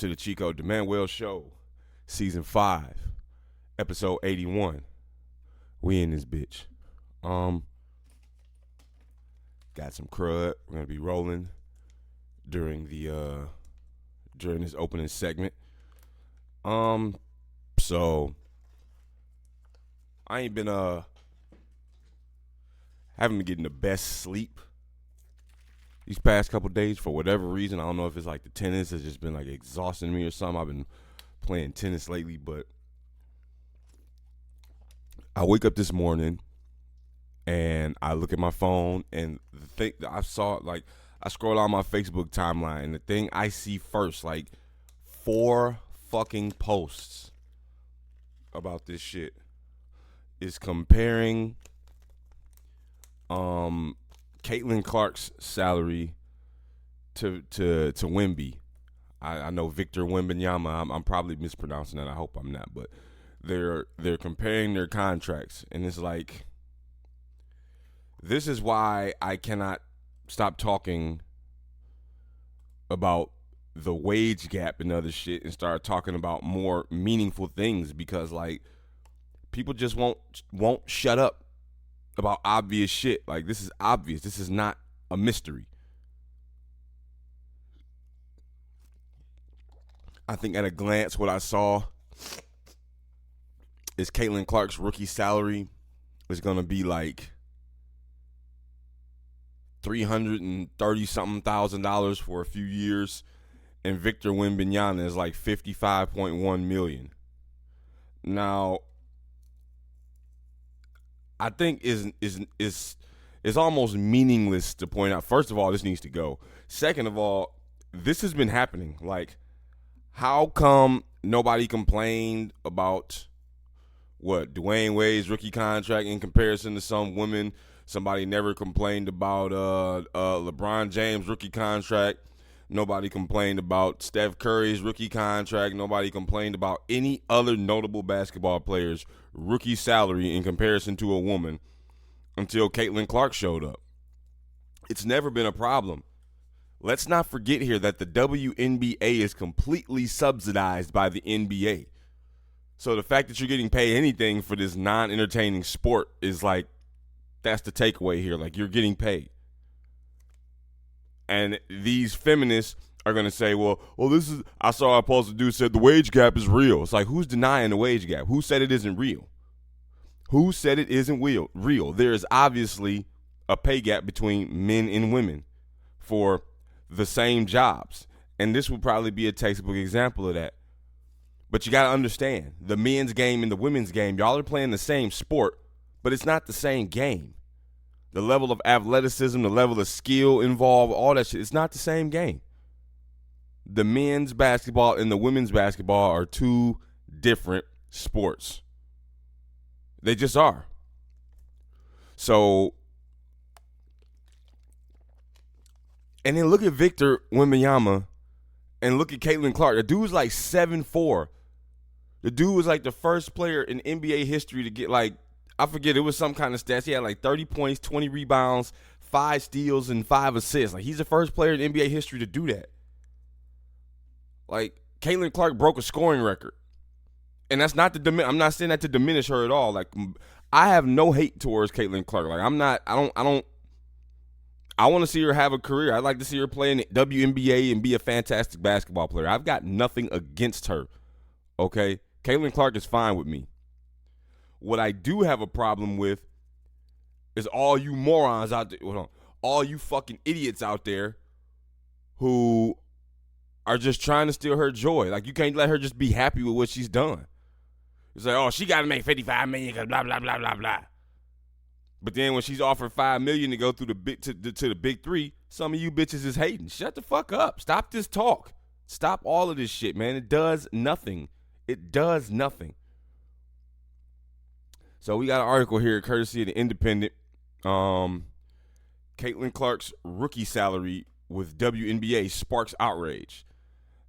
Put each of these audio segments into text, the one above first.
to the Chico DeManuel Show, Season 5, Episode 81. We in this bitch. Got some crud. We're gonna be rolling during this opening segment. So I ain't been haven't been getting the best sleep these past couple days for whatever reason. I don't know if it's like the tennis has just been like exhausting me or something. I've been playing tennis lately, but I wake up this morning and I look at my phone, and the thing that I saw, like, I scroll on my Facebook timeline, and the thing I see first, like 4 fucking posts about this shit, is comparing Caitlin Clark's salary to Wemby. I know Victor Wembanyama. I'm probably mispronouncing that. I hope I'm not, but they're comparing their contracts, and it's like, this is why I cannot stop talking about the wage gap and other shit and start talking about more meaningful things, because like people just won't shut up about obvious shit. Like, this is obvious. This is not a mystery. I think at a glance what I saw is Caitlin Clark's rookie salary is going to be like $330-something thousand for a few years, and Victor Wembanyama is like $55.1 million. Now, I think is almost meaningless to point out. First of all, this needs to go. Second of all, this has been happening. Like, how come nobody complained about Dwayne Wade's rookie contract in comparison to some women? Somebody never complained about LeBron James' rookie contract. Nobody complained about Steph Curry's rookie contract. Nobody complained about any other notable basketball player's rookie salary in comparison to a woman until Caitlin Clark showed up. It's never been a problem. Let's not forget here that the WNBA is completely subsidized by the NBA. So the fact that you're getting paid anything for this non-entertaining sport is like, that's the takeaway here. Like, you're getting paid. And these feminists are going to say, well, this is, I saw a post a dude said the wage gap is real. It's like, who's denying the wage gap? Who said it isn't real? Who said it isn't real? There is obviously a pay gap between men and women for the same jobs. And this would probably be a textbook example of that. But you got to understand, the men's game and the women's game, y'all are playing the same sport, but it's not the same game. The level of athleticism, the level of skill involved, all that shit, it's not the same game. The men's basketball and the women's basketball are two different sports. They just are. So, and then look at Victor Wembanyama and look at Caitlin Clark. The dude's like 7'4". The dude was like the first player in NBA history to get, like, I forget, it was some kind of stats. He had like 30 points, 20 rebounds, 5 steals, and 5 assists. Like, he's the first player in NBA history to do that. Like, Caitlin Clark broke a scoring record. And that's not I'm not saying that to diminish her at all. Like, I have no hate towards Caitlin Clark. Like, I want to see her have a career. I'd like to see her play in the WNBA and be a fantastic basketball player. I've got nothing against her. Okay? Caitlin Clark is fine with me. What I do have a problem with is all you morons out there, all you fucking idiots out there who are just trying to steal her joy. Like, you can't let her just be happy with what she's done. It's like, oh, she got to make $55 million because blah, blah, blah, blah, blah. But then when she's offered $5 million to go through to the big three, some of you bitches is hating. Shut the fuck up. Stop this talk. Stop all of this shit, man. It does nothing. It does nothing. So we got an article here, courtesy of The Independent. Caitlin Clark's rookie salary with WNBA sparks outrage.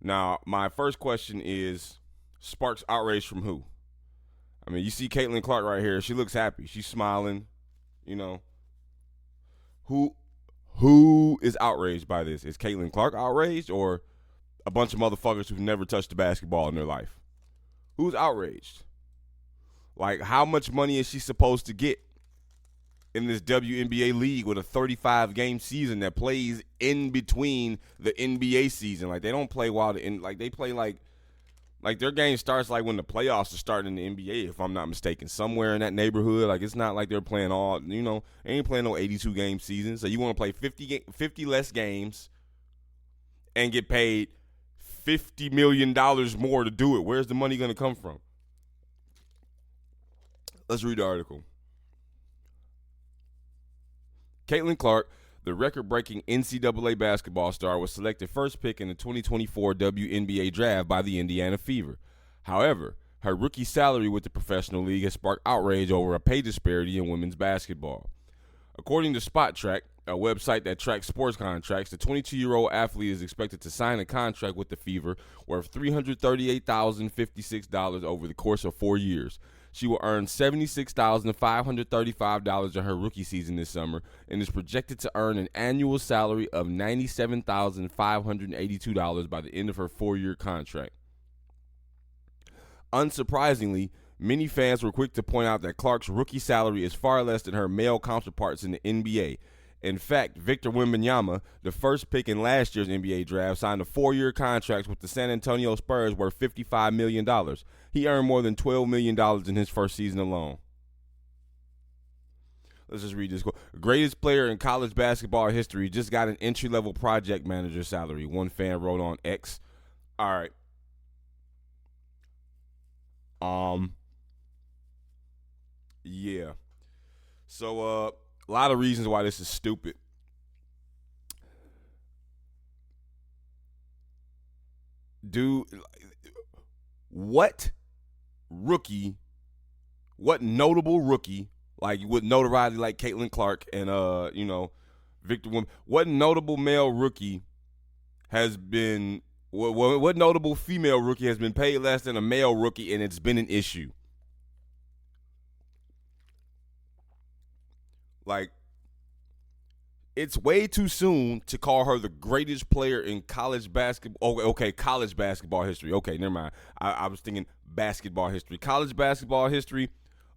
Now, my first question is, sparks outrage from who? I mean, you see Caitlin Clark right here. She looks happy. She's smiling. You know. Who is outraged by this? Is Caitlin Clark outraged, or a bunch of motherfuckers who've never touched a basketball in their life. Who's outraged? Like, how much money is she supposed to get in this WNBA league with a 35-game season that plays in between the NBA season? Like, they don't play while they play like their game starts like when the playoffs are starting in the NBA, if I'm not mistaken, somewhere in that neighborhood. Like, it's not like they're playing they ain't playing no 82-game season. So you want to play 50 less games and get paid $50 million more to do it. Where's the money going to come from? Let's read the article. Caitlin Clark, the record-breaking NCAA basketball star, was selected first pick in the 2024 WNBA draft by the Indiana Fever. However, her rookie salary with the professional league has sparked outrage over a pay disparity in women's basketball. According to Spot Track, a website that tracks sports contracts, the 22-year-old athlete is expected to sign a contract with the Fever worth $338,056 over the course of 4 years. She will earn $76,535 in her rookie season this summer and is projected to earn an annual salary of $97,582 by the end of her 4-year contract. Unsurprisingly, many fans were quick to point out that Clark's rookie salary is far less than her male counterparts in the NBA. In fact, Victor Wembanyama, the first pick in last year's NBA draft, signed a 4-year contract with the San Antonio Spurs worth $55 million. He earned more than $12 million in his first season alone. Let's just read this quote. Greatest player in college basketball history just got an entry-level project manager salary, one fan wrote on X. All right. Yeah. So, a lot of reasons why this is stupid. What notable rookie, like with notoriety like Caitlin Clark and Victor Wim, what notable male rookie has been what notable female rookie has been paid less than a male rookie and it's been an issue? Like, it's way too soon to call her the greatest player in college basketball. Okay, college basketball history. Okay, never mind. I was thinking basketball history. College basketball history.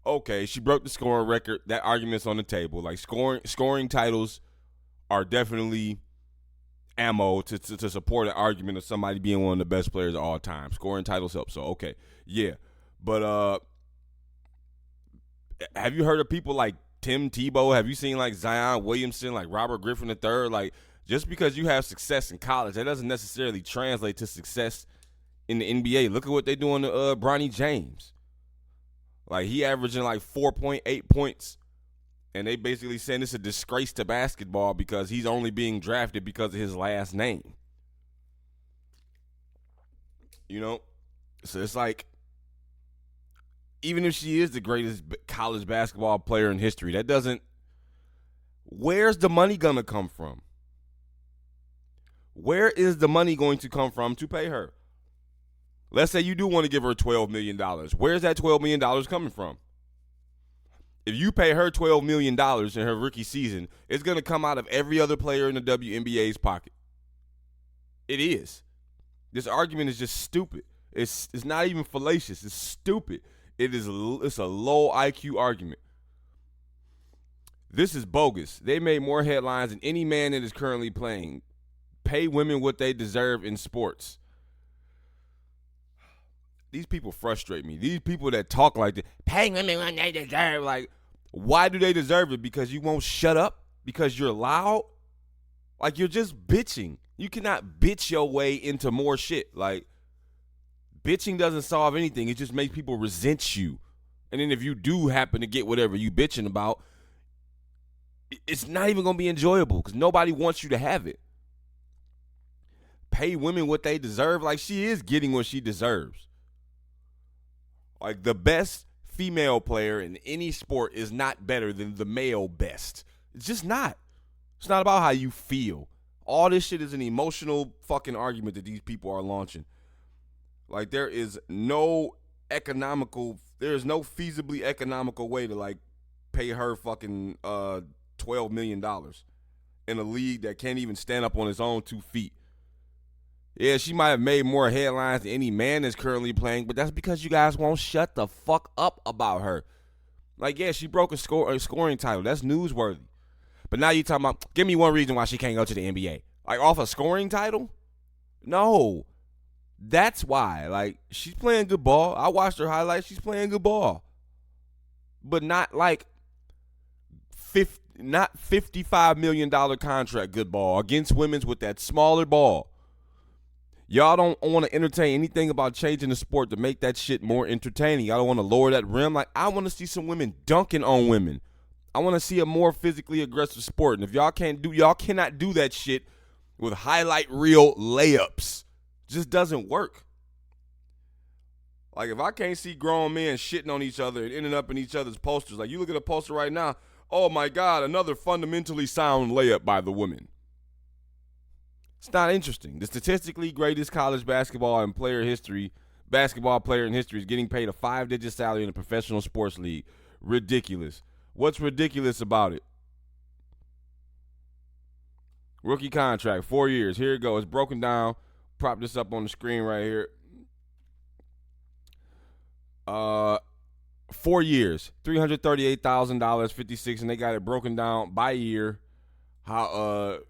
Okay, she broke the scoring record. That argument's on the table. Like, scoring titles are definitely ammo to support an argument of somebody being one of the best players of all time. Scoring titles help. So, okay, yeah. But have you heard of people like Tim Tebow? Have you seen like Zion Williamson, like Robert Griffin III? Like, just because you have success in college, that doesn't necessarily translate to success in the NBA. Look at what they're doing to Bronny James. Like, he averaging like 4.8 points, and they basically saying it's a disgrace to basketball because he's only being drafted because of his last name. So it's like, even if she is the greatest college basketball player in history, where's the money going to come from? Where is the money going to come from to pay her? Let's say you do want to give her $12 million. Where's that $12 million coming from? If you pay her $12 million in her rookie season, it's going to come out of every other player in the WNBA's pocket. It is. This argument is just stupid. It's not even fallacious. It's stupid. It's a low IQ argument. This is bogus. They made more headlines than any man that is currently playing. Pay women what they deserve in sports. These people frustrate me. These people that talk like that, pay women what they deserve. Like, why do they deserve it? Because you won't shut up? Because you're loud? Like, you're just bitching. You cannot bitch your way into more shit. Like, bitching doesn't solve anything. It just makes people resent you. And then if you do happen to get whatever you bitching about, it's not even going to be enjoyable because nobody wants you to have it. Pay women what they deserve. Like, she is getting what she deserves. Like, the best female player in any sport is not better than the male best. It's just not. It's not about how you feel. All this shit is an emotional fucking argument that these people are launching. Like, there is no feasibly economical way to, like, pay her fucking $12 million in a league that can't even stand up on its own 2 feet. Yeah, she might have made more headlines than any man that's currently playing, but that's because you guys won't shut the fuck up about her. Like, yeah, she broke a scoring title. That's newsworthy. But now you talking about, give me one reason why she can't go to the NBA. Like, off a scoring title? No. That's why. Like, she's playing good ball. I watched her highlights. She's playing good ball. But not like not $55 million contract good ball against women's with that smaller ball. Y'all don't want to entertain anything about changing the sport to make that shit more entertaining. Y'all don't want to lower that rim. Like, I want to see some women dunking on women. I want to see a more physically aggressive sport. And if y'all cannot do that shit with highlight reel layups. Just doesn't work. Like, if I can't see grown men shitting on each other and ending up in each other's posters, like, you look at a poster right now, oh my God, another fundamentally sound layup by the women. It's not interesting. The statistically greatest college basketball player in history is getting paid a 5-digit salary in a professional sports league. Ridiculous. What's ridiculous about it? Rookie contract, 4 years. Here it goes. It's broken down. Prop this up on the screen right here. 4 years, $338,000, 56, and they got it broken down by year. How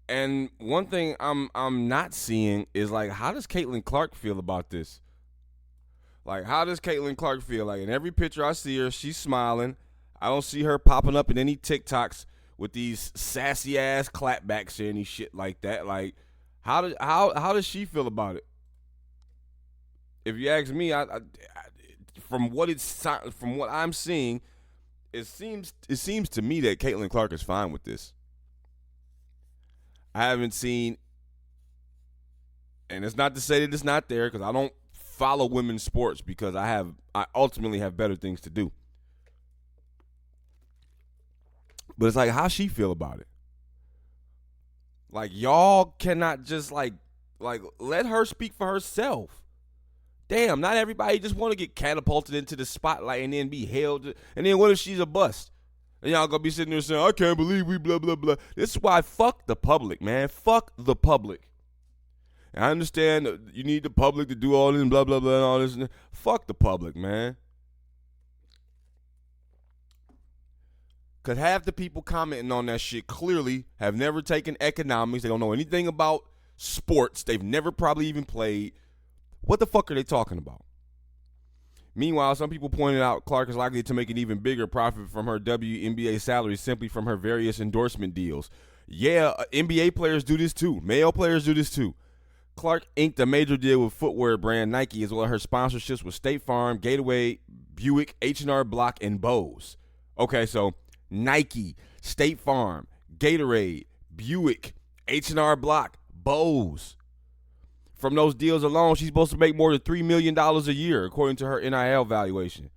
And one thing I'm not seeing is, like, how does Caitlin Clark feel about this? Like, how does Caitlin Clark feel? Like, in every picture I see her, she's smiling. I don't see her popping up in any TikToks with these sassy ass clapbacks or any shit like that. Like, how does she feel about it? If you ask me, from what I'm seeing, it seems to me that Caitlin Clark is fine with this. I haven't seen, and it's not to say that it's not there, because I don't follow women's sports because I ultimately have better things to do. But it's like, how she feel about it? Like, y'all cannot just like let her speak for herself. Damn, not everybody just want to get catapulted into the spotlight and then be held. And then what if she's a bust? And y'all gonna be sitting there saying, I can't believe we blah, blah, blah. This is why fuck the public, man. Fuck the public. And I understand you need the public to do all this and blah, blah, blah, and all this. Fuck the public, man. Because half the people commenting on that shit clearly have never taken economics. They don't know anything about sports. They've never probably even played. What the fuck are they talking about? Meanwhile, some people pointed out Clark is likely to make an even bigger profit from her WNBA salary simply from her various endorsement deals. Yeah, NBA players do this too. Male players do this too. Clark inked a major deal with footwear brand Nike, as well as her sponsorships with State Farm, Gatorade, Buick, H&R Block, and Bose. Okay, so Nike, State Farm, Gatorade, Buick, H&R Block, Bose. From those deals alone, she's supposed to make more than $3 million a year, according to her NIL valuation.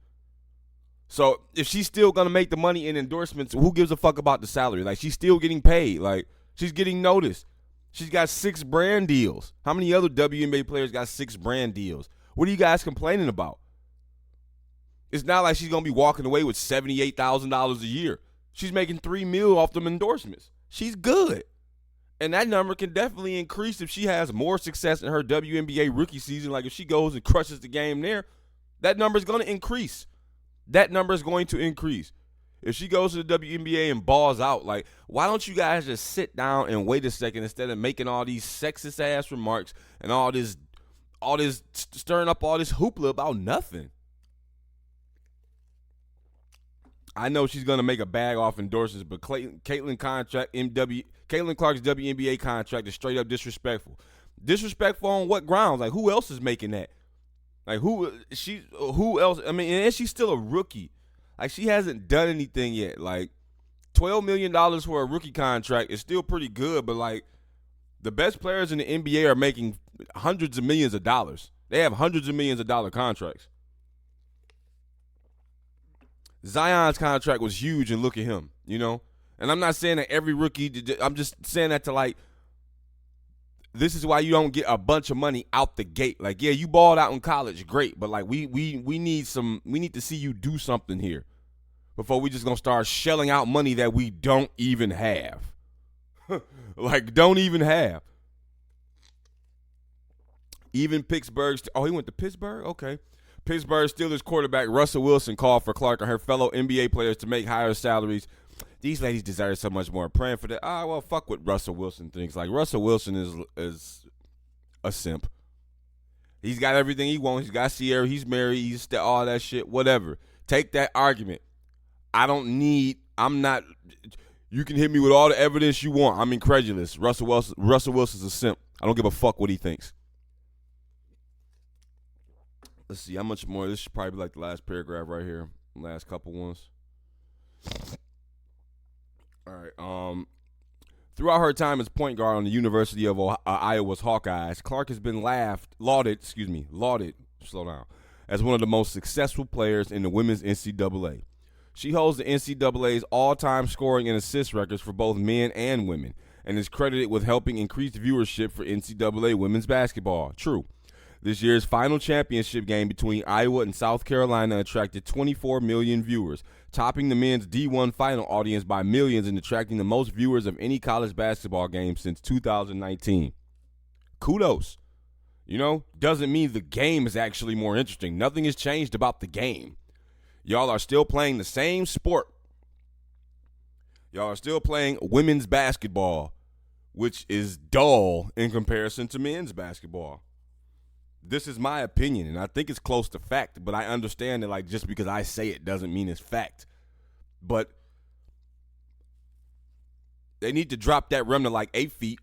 So if she's still going to make the money in endorsements, who gives a fuck about the salary? Like, she's still getting paid. Like, she's getting noticed. She's got 6 brand deals. How many other WNBA players got 6 brand deals? What are you guys complaining about? It's not like she's going to be walking away with $78,000 a year. She's making $3 million off them endorsements. She's good. And that number can definitely increase if she has more success in her WNBA rookie season. Like, if she goes and crushes the game there, that number is going to increase. That number is going to increase. If she goes to the WNBA and balls out, like, why don't you guys just sit down and wait a second instead of making all these sexist-ass remarks and all this stirring up all this hoopla about nothing? I know she's going to make a bag off endorsements, but Caitlin Clark's WNBA contract is straight up disrespectful. Disrespectful on what grounds? Like, who else is making that? Like, who else? I mean, and she's still a rookie. Like, she hasn't done anything yet. Like, $12 million for a rookie contract is still pretty good, but, like, the best players in the NBA are making hundreds of millions of dollars. They have hundreds of millions of dollar contracts. Zion's contract was huge, and look at him, you know? And I'm not saying that every rookie, I'm just saying that to, like, this is why you don't get a bunch of money out the gate. Like, yeah, you balled out in college, great, but, like, we need to see you do something here before we just gonna start shelling out money that we don't even have. Like, don't even have. Even Pittsburgh. Oh, he went to Pittsburgh? Okay. Pittsburgh Steelers quarterback Russell Wilson called for Clark and her fellow NBA players to make higher salaries. These ladies deserve so much more. Praying for that. Well, fuck what Russell Wilson thinks. Like, Russell Wilson is a simp. He's got everything he wants. He's got Sierra. He's married. He's all that shit. Whatever. Take that argument. I'm not. You can hit me with all the evidence you want. I'm incredulous. Russell Wilson's a simp. I don't give a fuck what he thinks. Let's see how much more. This should probably be like the last paragraph right here. Last couple ones. All right. Throughout her time as point guard on the University of Iowa's Hawkeyes, Clark has been lauded, slow down, as one of the most successful players in the women's NCAA. She holds the NCAA's all-time scoring and assist records for both men and women, and is credited with helping increase viewership for NCAA women's basketball. True. This year's final championship game between Iowa and South Carolina attracted 24 million viewers, topping the men's D1 final audience by millions and attracting the most viewers of any college basketball game since 2019. Kudos. Doesn't mean the game is actually more interesting. Nothing has changed about the game. Y'all are still playing the same sport. Y'all are still playing women's basketball, which is dull in comparison to men's basketball. This is my opinion, and I think it's close to fact, but I understand that, like, just because I say it doesn't mean it's fact. But they need to drop that rim to like 8 feet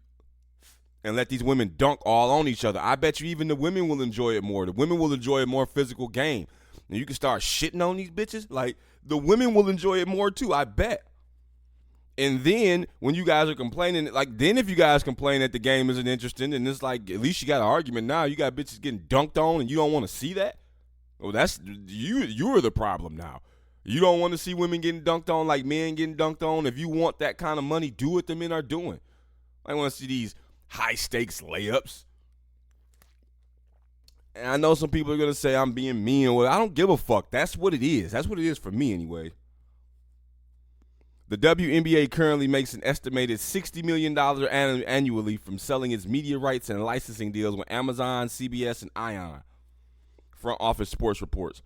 and let these women dunk all on each other. I bet you even the women will enjoy it more. The women will enjoy a more physical game. And you can start shitting on these bitches. Like, the women will enjoy it more too, I bet. And then when you guys are complaining, then if you guys complain that the game isn't interesting, and it's like, at least you got an argument now. You got bitches getting dunked on and you don't want to see that? Well, that's you're the problem now. You don't want to see women getting dunked on like men getting dunked on. If you want that kind of money, do what the men are doing. I want to see these high-stakes layups. And I know some people are going to say I'm being mean or whatever. I don't give a fuck. That's what it is. That's what it is for me anyway. The WNBA currently makes an estimated $60 million annually from selling its media rights and licensing deals with Amazon, CBS, and ION. Front office sports reports.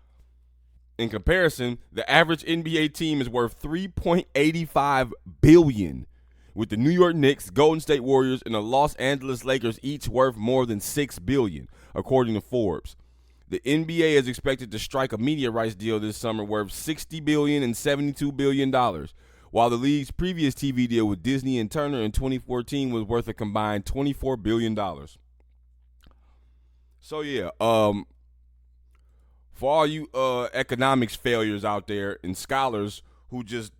In comparison, the average NBA team is worth $3.85 billion, with the New York Knicks, Golden State Warriors, and the Los Angeles Lakers each worth more than $6 billion, according to Forbes. The NBA is expected to strike a media rights deal this summer worth $60 billion and $72 billion, while the league's previous TV deal with Disney and Turner in 2014 was worth a combined $24 billion. So, yeah, for all you economics failures out there and scholars who just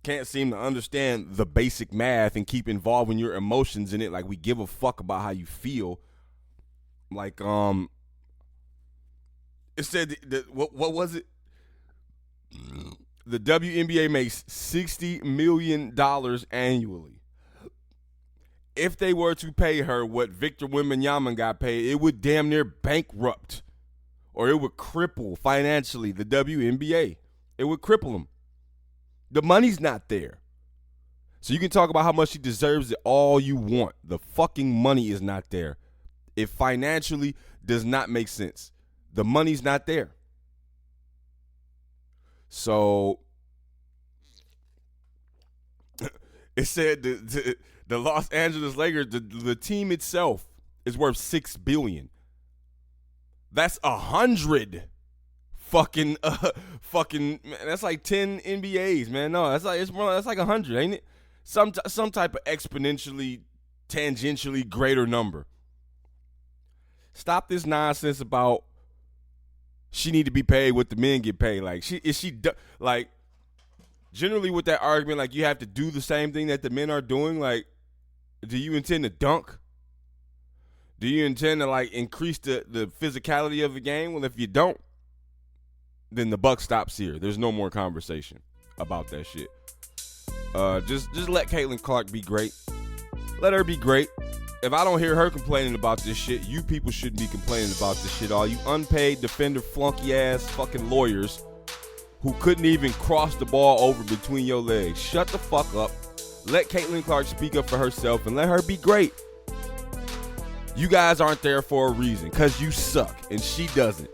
can't seem to understand the basic math and keep involving your emotions in it, like we give a fuck about how you feel. Like, it said, what was it? The WNBA makes $60 million annually. If they were to pay her what Victor Wembanyama got paid, it would damn near bankrupt, or it would cripple financially the WNBA. It would cripple them. The money's not there. So you can talk about how much she deserves it all you want. The fucking money is not there. It financially does not make sense. The money's not there. So it said the Los Angeles Lakers, the team itself is worth $6 billion. That's 100 fucking that's like 10 NBAs, man. No, that's like 100, ain't it? Some type of exponentially, tangentially greater number. Stop this nonsense about she need to be paid what the men get paid. Like, generally with that argument, like, you have to do the same thing that the men are doing. Like, do you intend to dunk? Do you intend to, like, increase the physicality of the game? Well, if you don't, then the buck stops here. There's no more conversation about that shit. Just let Caitlin Clark be great. Let her be great. If I don't hear her complaining about this shit, you people shouldn't be complaining about this shit. All you unpaid defender flunky ass fucking lawyers who couldn't even cross the ball over between your legs. Shut the fuck up. Let Caitlin Clark speak up for herself and let her be great. You guys aren't there for a reason because you suck and she doesn't.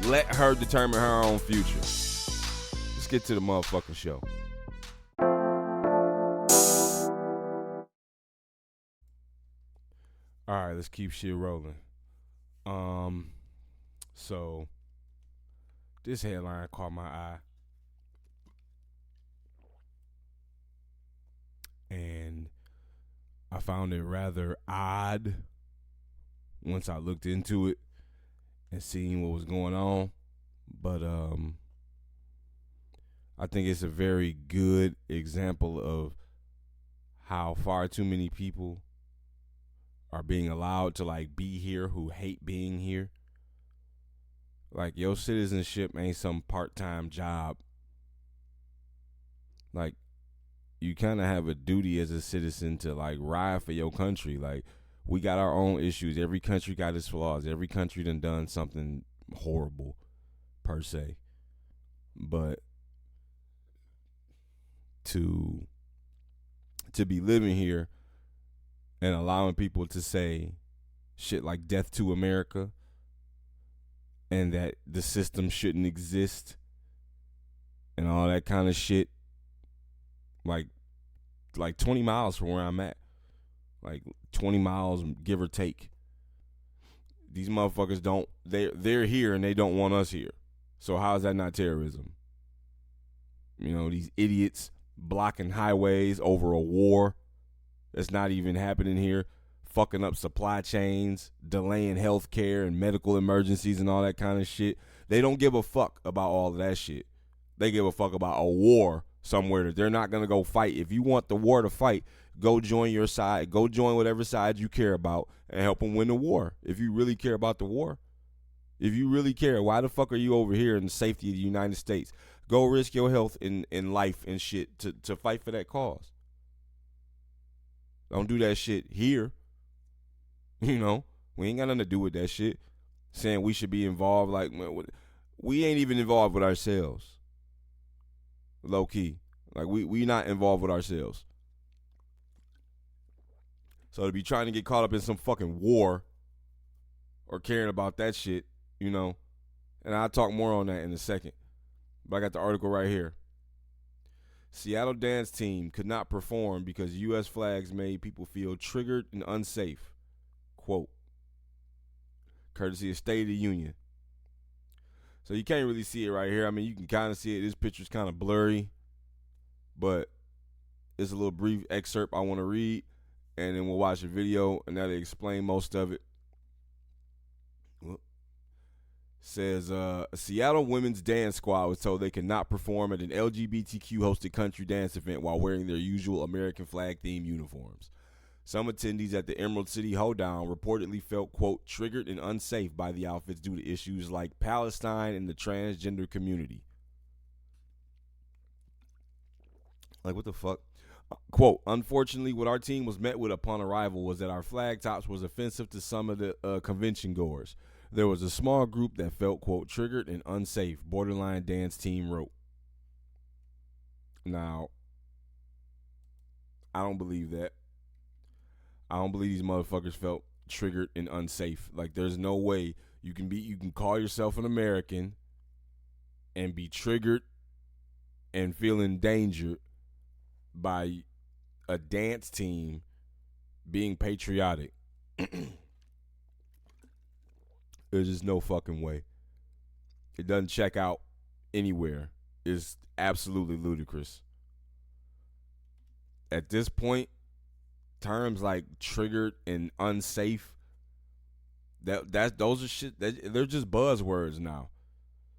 Let her determine her own future. Let's get to the motherfucking show. All right, let's keep shit rolling. So this headline caught my eye. And I found it rather odd once I looked into it and seeing what was going on. But I think it's a very good example of how far too many people are being allowed to like be here who hate being here. Like, your citizenship ain't some part-time job. Like, you kind of have a duty as a citizen to like ride for your country. Like, we got our own issues. Every country got its flaws. Every country done something horrible, per se. But to be living here and allowing people to say shit like death to America and that the system shouldn't exist and all that kind of shit, like 20 miles from where I'm at, like 20 miles give or take. These motherfuckers they're here and they don't want us here. So how is that not terrorism? You know, these idiots blocking highways over a war that's not even happening here, fucking up supply chains, delaying health care and medical emergencies and all that kind of shit. They don't give a fuck about all of that shit. They give a fuck about a war somewhere that they're not going to go fight. If you want the war to fight, go join your side. Go join whatever side you care about and help them win the war. If you really care about the war. If you really care, why the fuck are you over here in the safety of the United States? Go risk your health and life and shit to fight for that cause. Don't do that shit here. You know, we ain't got nothing to do with that shit. Saying we should be involved, like, we ain't even involved with ourselves. Low key. Like, we not involved with ourselves. So to be trying to get caught up in some fucking war or caring about that shit, you know, and I'll talk more on that in a second. But I got the article right here. Seattle dance team could not perform because U.S. flags made people feel triggered and unsafe. Quote. Courtesy of State of the Union. So you can't really see it right here. I mean, you can kind of see it. This picture's kind of blurry. But it's a little brief excerpt I want to read. And then we'll watch a video and that'll explain most of it. Says a Seattle women's dance squad was told they could not perform at an LGBTQ-hosted country dance event while wearing their usual American flag-themed uniforms. Some attendees at the Emerald City Hoedown reportedly felt, quote, triggered and unsafe by the outfits due to issues like Palestine and the transgender community. Like, what the fuck? Quote, unfortunately, what our team was met with upon arrival was that our flag tops was offensive to some of the convention goers. There was a small group that felt, quote, triggered and unsafe, Borderline Dance Team wrote. Now, I don't believe that. I don't believe these motherfuckers felt triggered and unsafe. Like, there's no way you can call yourself an American and be triggered and feel endangered by a dance team being patriotic. There's just no fucking way. It doesn't check out anywhere. It's absolutely ludicrous. At this point, terms like triggered and unsafe, those are shit. They're just buzzwords now.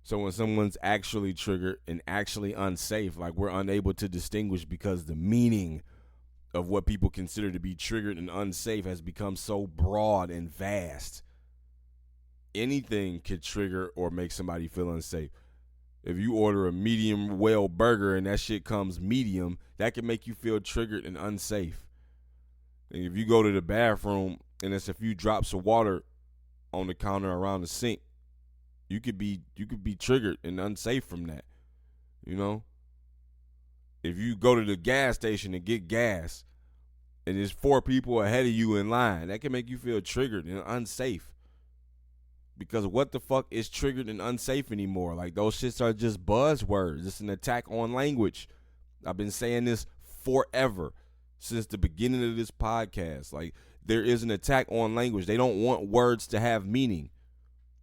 So when someone's actually triggered and actually unsafe, like, we're unable to distinguish because the meaning of what people consider to be triggered and unsafe has become so broad and vast. Anything could trigger or make somebody feel unsafe. If you order a medium well burger and that shit comes medium, that can make you feel triggered and unsafe. And if you go to the bathroom and there's a few drops of water on the counter around the sink, you could be triggered and unsafe from that. You know? if you go to the gas station and get gas and there's 4 people ahead of you in line, that can make you feel triggered and unsafe. Because what the fuck is triggered and unsafe anymore? Like, those shits are just buzzwords. It's an attack on language. I've been saying this forever, since the beginning of this podcast. Like, there is an attack on language. They don't want words to have meaning.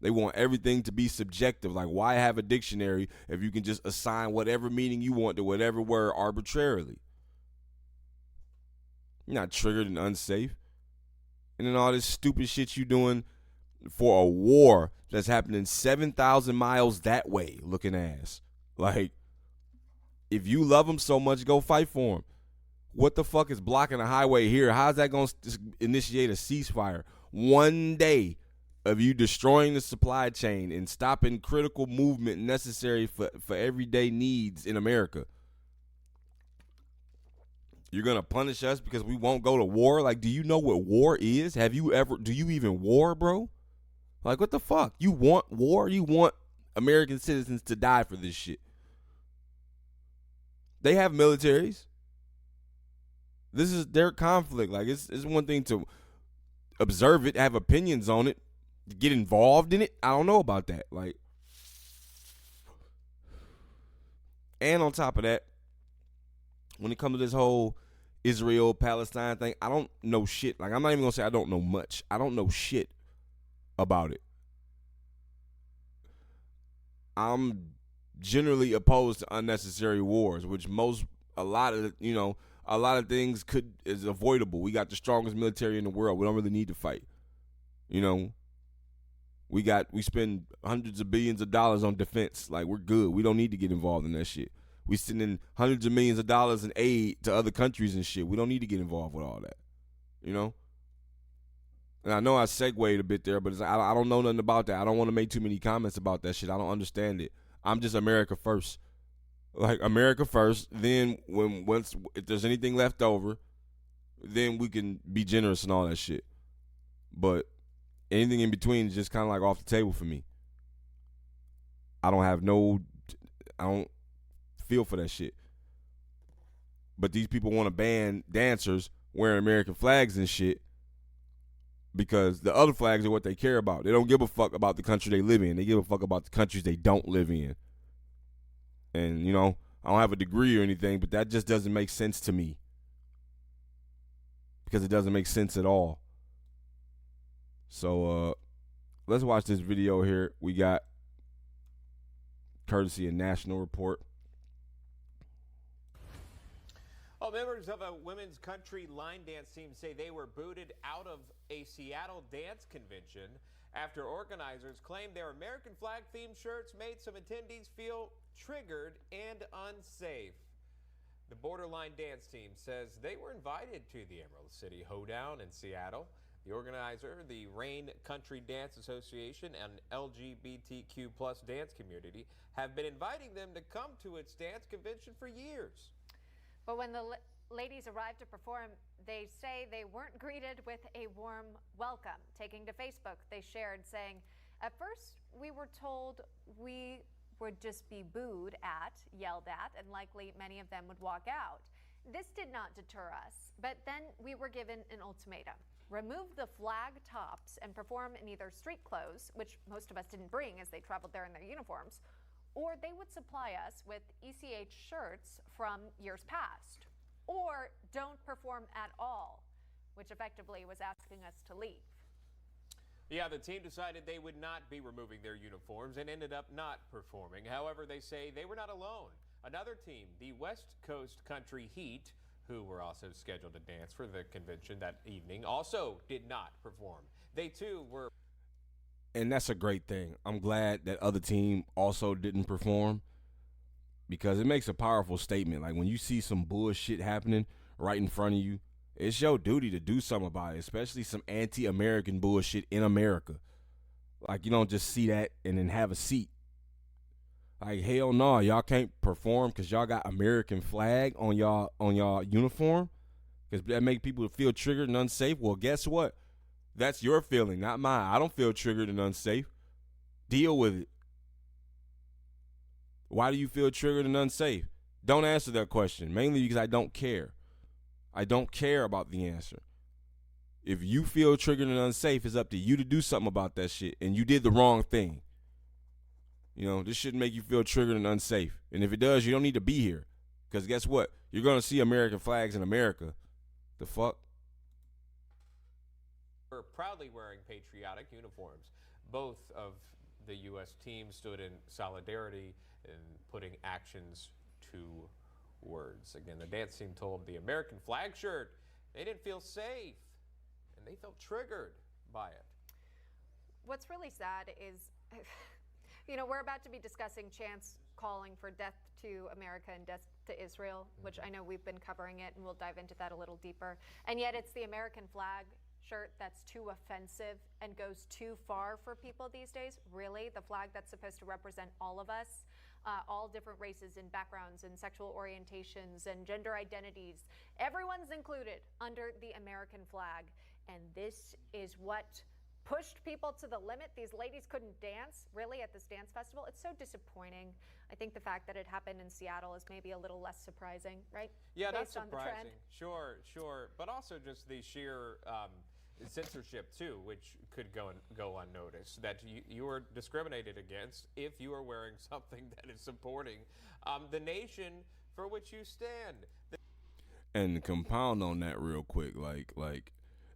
They want everything to be subjective. Like, why have a dictionary if you can just assign whatever meaning you want to whatever word arbitrarily? You're not triggered and unsafe. And then all this stupid shit you doing for a war that's happening 7,000 miles that way, looking ass. Like, if you love them so much, go fight for them. What the fuck is blocking a highway here? How's that going to initiate a ceasefire? One day of you destroying the supply chain and stopping critical movement necessary for everyday needs in America. You're going to punish us because we won't go to war? Like, do you know what war is? Do you even war, bro? Like, what the fuck? You want war? You want American citizens to die for this shit? They have militaries. This is their conflict. Like, it's one thing to observe it, have opinions on it, to get involved in it. I don't know about that. Like, and on top of that, when it comes to this whole Israel-Palestine thing, I don't know shit. Like, I'm not even going to say I don't know much. I don't know shit about it. I'm generally opposed to unnecessary wars, which a lot of things is avoidable. We got the strongest military in the world. We don't really need to fight. You know, we spend hundreds of billions of dollars on defense. Like, we're good. We don't need to get involved in that shit. We sending hundreds of millions of dollars in aid to other countries and shit. We don't need to get involved with all that. You know? And I know I segued a bit there, but I don't know nothing about that. I don't want to make too many comments about that shit. I don't understand it. I'm just America first. Like, America first. Then if there's anything left over, then we can be generous and all that shit. But anything in between is just kind of like off the table for me. I don't feel for that shit. But these people want to ban dancers wearing American flags and shit because the other flags are what they care about. They don't give a fuck about the country they live in. They give a fuck about the countries they don't live in. And, you know, I don't have a degree or anything, but that just doesn't make sense to me. Because it doesn't make sense at all. So, let's watch this video here. We got courtesy of National Report. Well, members of a women's country line dance team say they were booted out of a Seattle dance convention after organizers claimed their American flag themed shirts made some attendees feel triggered and unsafe. The Borderline dance team says they were invited to the Emerald City Hoedown in Seattle. The organizer, the Rain Country Dance Association, and LGBTQ plus dance community have been inviting them to come to its dance convention for years. But when the ladies arrived to perform, they say they weren't greeted with a warm welcome. Taking to Facebook, they shared saying, "At first, we were told we would just be booed at, yelled at, and likely many of them would walk out. This did not deter us, but then we were given an ultimatum. Remove the flag tops and perform in either street clothes, which most of us didn't bring as they traveled there in their uniforms, or they would supply us with ECH shirts from years past, or don't perform at all," which effectively was asking us to leave. Yeah, the team decided they would not be removing their uniforms and ended up not performing. However, they say they were not alone. Another team, the West Coast Country Heat, who were also scheduled to dance for the convention that evening, also did not perform. They too were. And that's a great thing. I'm glad that other team also didn't perform because it makes a powerful statement. Like, when you see some bullshit happening right in front of you, it's your duty to do something about it, especially some anti-American bullshit in America. Like, you don't just see that and then have a seat. Like, hell no, y'all can't perform because y'all got American flag on y'all uniform because that make people feel triggered and unsafe. Well, guess what? That's your feeling, not mine. I don't feel triggered and unsafe. Deal with it. Why do you feel triggered and unsafe? Don't answer that question, mainly because I don't care. I don't care about the answer. If you feel triggered and unsafe, it's up to you to do something about that shit, and you did the wrong thing. You know, this shouldn't make you feel triggered and unsafe. And if it does, you don't need to be here. Because guess what? You're going to see American flags in America. The fuck? We're proudly wearing patriotic uniforms. Both of the U.S. teams stood in solidarity in putting actions to words. Again, the dance team told the American flag shirt they didn't feel safe, and they felt triggered by it. What's really sad is, you know, we're about to be discussing Chance calling for death to America and death to Israel, which I know we've been covering it, and we'll dive into that a little deeper. And yet it's the American flag shirt that's too offensive and goes too far for people these days. Really, the flag that's supposed to represent all of us, all different races and backgrounds and sexual orientations and gender identities. Everyone's included under the American flag. And this is what pushed people to the limit. These ladies couldn't dance, really, at this dance festival. It's so disappointing. I think the fact that it happened in Seattle is maybe a little less surprising, right? Yeah, Based that's on the trend. surprising. Sure. But also just the sheer censorship, too, which could go unnoticed, that you are discriminated against if you are wearing something that is supporting the nation for which you stand. And to compound on that real quick, like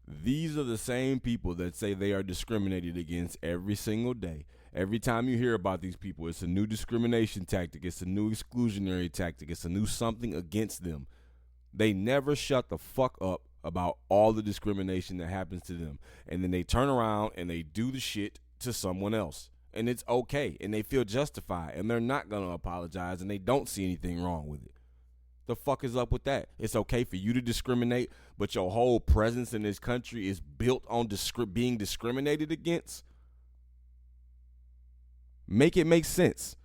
these are the same people that say they are discriminated against every single day. Every time you hear about these people, it's a new discrimination tactic. It's a new exclusionary tactic. It's a new something against them. They never shut the fuck up about all the discrimination that happens to them. And then they turn around and they do the shit to someone else. And it's okay. And they feel justified. And they're not going to apologize. And they don't see anything wrong with it. The fuck is up with that? It's okay for you to discriminate, but your whole presence in this country is built on being discriminated against? Make it make sense.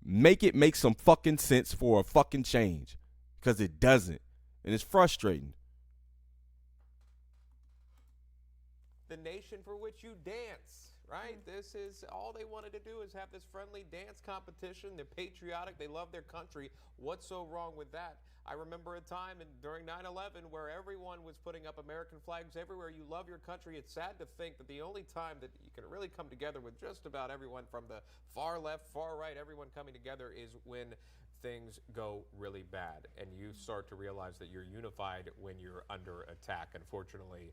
Make it make some fucking sense for a fucking change. Because it doesn't. And it's frustrating. The nation for which you dance, right? This is all they wanted to do, is have this friendly dance competition. They're patriotic. They love their country. What's so wrong with that? I remember a time during 9/11 where everyone was putting up American flags everywhere. You love your country. It's sad to think that the only time that you can really come together with just about everyone from the far left, far right, everyone coming together is when things go really bad, and you start to realize that you're unified when you're under attack. Unfortunately,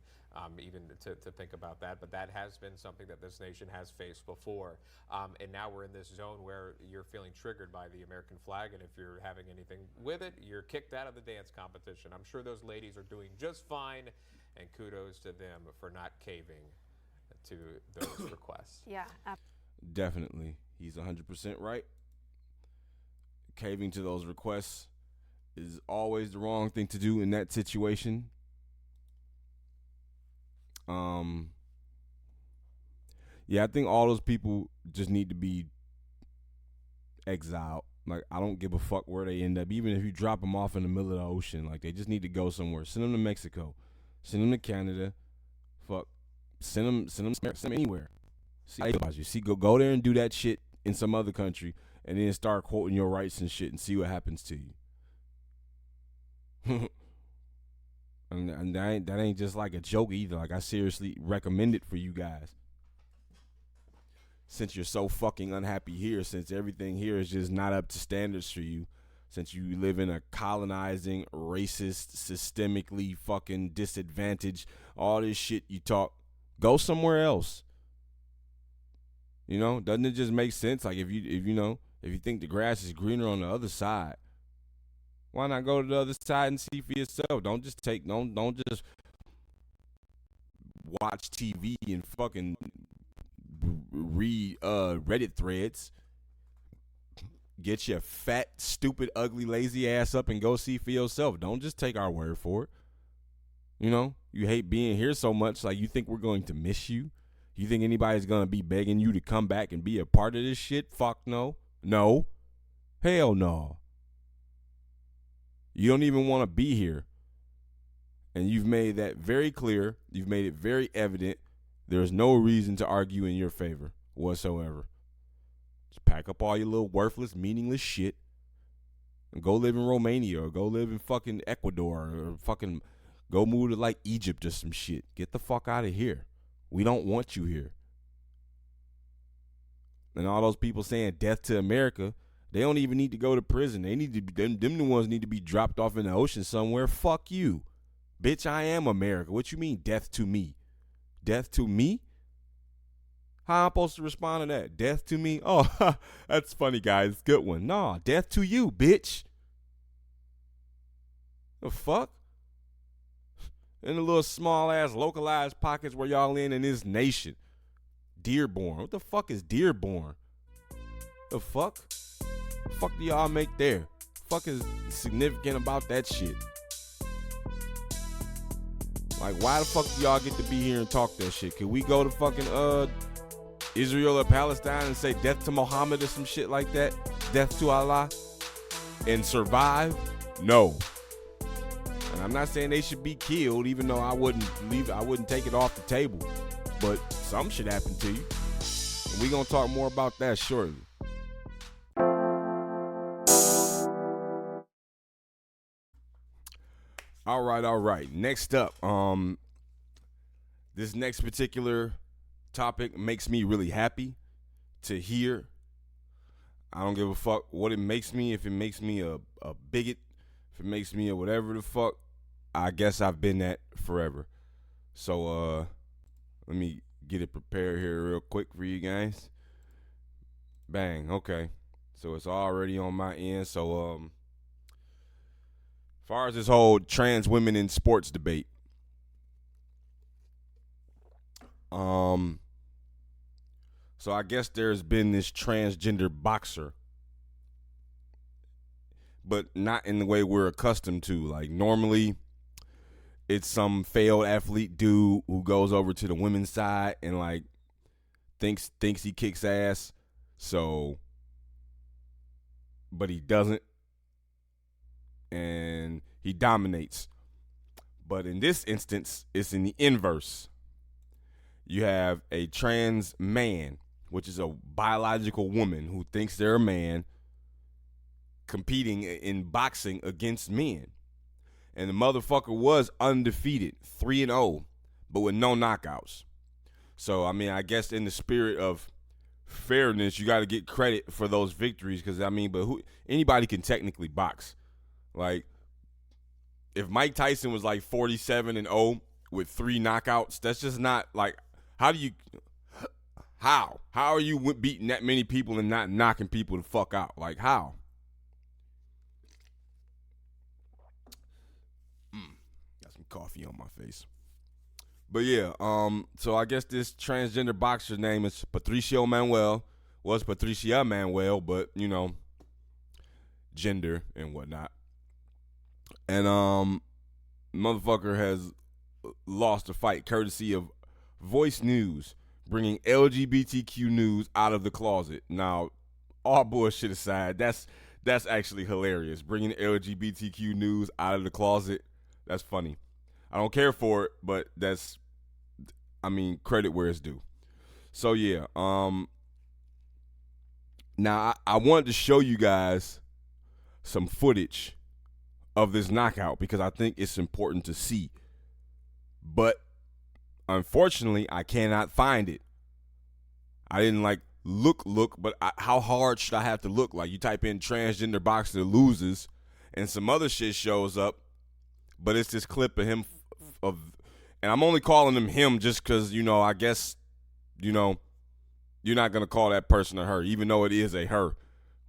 even to think about that, but that has been something that this nation has faced before. And now we're in this zone where you're feeling triggered by the American flag, and if you're having anything with it, you're kicked out of the dance competition. I'm sure those ladies are doing just fine, and kudos to them for not caving to those requests. Yeah. Definitely. He's 100% right. Caving to those requests is always the wrong thing to do in that situation. Yeah, I think all those people just need to be exiled. Like, I don't give a fuck where they end up. Even if you drop them off in the middle of the ocean, like, they just need to go somewhere. Send them to Mexico. Send them to Canada. Fuck. Send them anywhere. See, go there and do that shit in some other country, and then start quoting your rights and shit and see what happens to you. and that ain't just like a joke either. Like, I seriously recommend it for you guys. Since you're so fucking unhappy here, since everything here is just not up to standards for you, since you live in a colonizing, racist, systemically fucking disadvantaged, all this shit you talk, go somewhere else. You know, doesn't it just make sense? Like, if you think the grass is greener on the other side, why not go to the other side and see for yourself? Don't just watch TV and fucking read Reddit threads. Get your fat, stupid, ugly, lazy ass up and go see for yourself. Don't just take our word for it. You know, you hate being here so much, like, you think we're going to miss you? You think anybody's going to be begging you to come back and be a part of this shit? Fuck no. No. Hell no. You don't even want to be here. And you've made that very clear. You've made it very evident. There's no reason to argue in your favor whatsoever. Just pack up all your little worthless, meaningless shit Go live in Romania or go live in fucking Ecuador or fucking go move to like Egypt or some shit. Get the fuck out of here. We don't want you here. And all those people saying death to America, they don't even need to go to prison. They need to be, them the ones need to be dropped off in the ocean somewhere. Fuck you. Bitch, I am America. What you mean death to me? Death to me? How am I supposed to respond to that? Death to me? Oh, that's funny, guys. Good one. Nah, death to you, bitch. The fuck? In the little small-ass localized pockets where y'all in this nation. Dearborn. What the fuck is Dearborn? The fuck? The fuck do y'all make there? Fuck is significant about that shit? Like, why the fuck do y'all get to be here and talk that shit? Can we go to fucking Israel or Palestine and say death to Muhammad or some shit like that? Death to Allah? And survive? No. And I'm not saying they should be killed, even though I wouldn't take it off the table. But something should happen to you. And we're gonna talk more about that shortly. All right. Next up, this next particular topic makes me really happy to hear. I don't give a fuck what it makes me. If it makes me a bigot, if it makes me a whatever the fuck, I guess I've been that forever. So let me get it prepared here real quick for you guys. Bang. Okay. So it's already on my end. So as far as this whole trans women in sports debate, so I guess there's been this transgender boxer, but not in the way we're accustomed to. Like normally, it's some failed athlete dude who goes over to the women's side and like thinks he kicks ass. So, but he doesn't. And he dominates. But in this instance, it's in the inverse. You have a trans man, which is a biological woman who thinks they're a man, competing in boxing against men. And the motherfucker was undefeated, 3-0, but with no knockouts. So, I mean, I guess in the spirit of fairness, you got to get credit for those victories because, I mean, but anybody can technically box. Like, if Mike Tyson was like 47-0 with 3 knockouts, that's just not like, how are you beating that many people and not knocking people the fuck out? Like, how? Got some coffee on my face. But yeah, so I guess this transgender boxer's name is Patricia Manuel. Was Patricia Manuel, but, you know, gender and whatnot. And motherfucker has lost a fight courtesy of Voice News, bringing LGBTQ news out of the closet. Now, all bullshit aside, that's actually hilarious. Bringing LGBTQ news out of the closet, that's funny. I don't care for it, but that's, I mean, credit where it's due. So yeah, now I wanted to show you guys some footage of this knockout because I think it's important to see. But unfortunately, I cannot find it. I didn't like look, but how hard should I have to look? Like you type in transgender boxer loses and some other shit shows up, but it's this clip of him and I'm only calling him just because, you know, I guess, you know, you're not going to call that person a her, even though it is a her.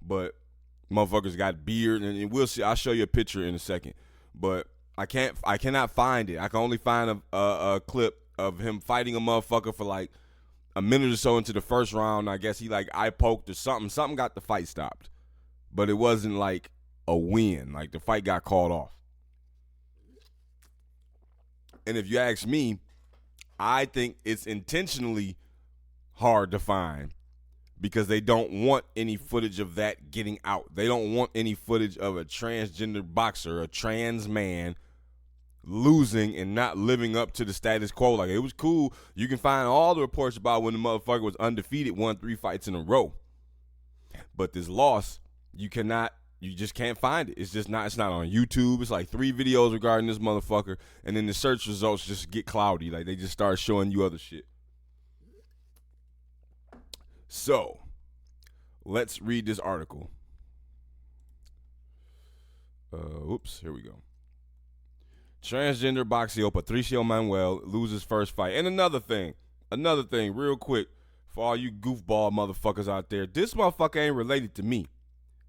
But motherfuckers got beard, and we'll see. I'll show you a picture in a second. But I cannot find it. I can only find a clip of him fighting a motherfucker for like a minute or so into the first round. I guess he like eye poked or something. Something got the fight stopped. But it wasn't like a win. Like the fight got called off. And if you ask me, I think it's intentionally hard to find because they don't want any footage of that getting out. They don't want any footage of a transgender boxer, a trans man, losing and not living up to the status quo. Like, it was cool. You can find all the reports about when the motherfucker was undefeated, won 3 fights in a row. But this loss, you cannot you just can't find it. It's not on YouTube. It's like 3 videos regarding this motherfucker, and then the search results just get cloudy. Like they just start showing you other shit. So, let's read this article. Oops, here we go. Transgender boxeo Patricio Manuel loses first fight. And another thing, real quick, for all you goofball motherfuckers out there, this motherfucker ain't related to me.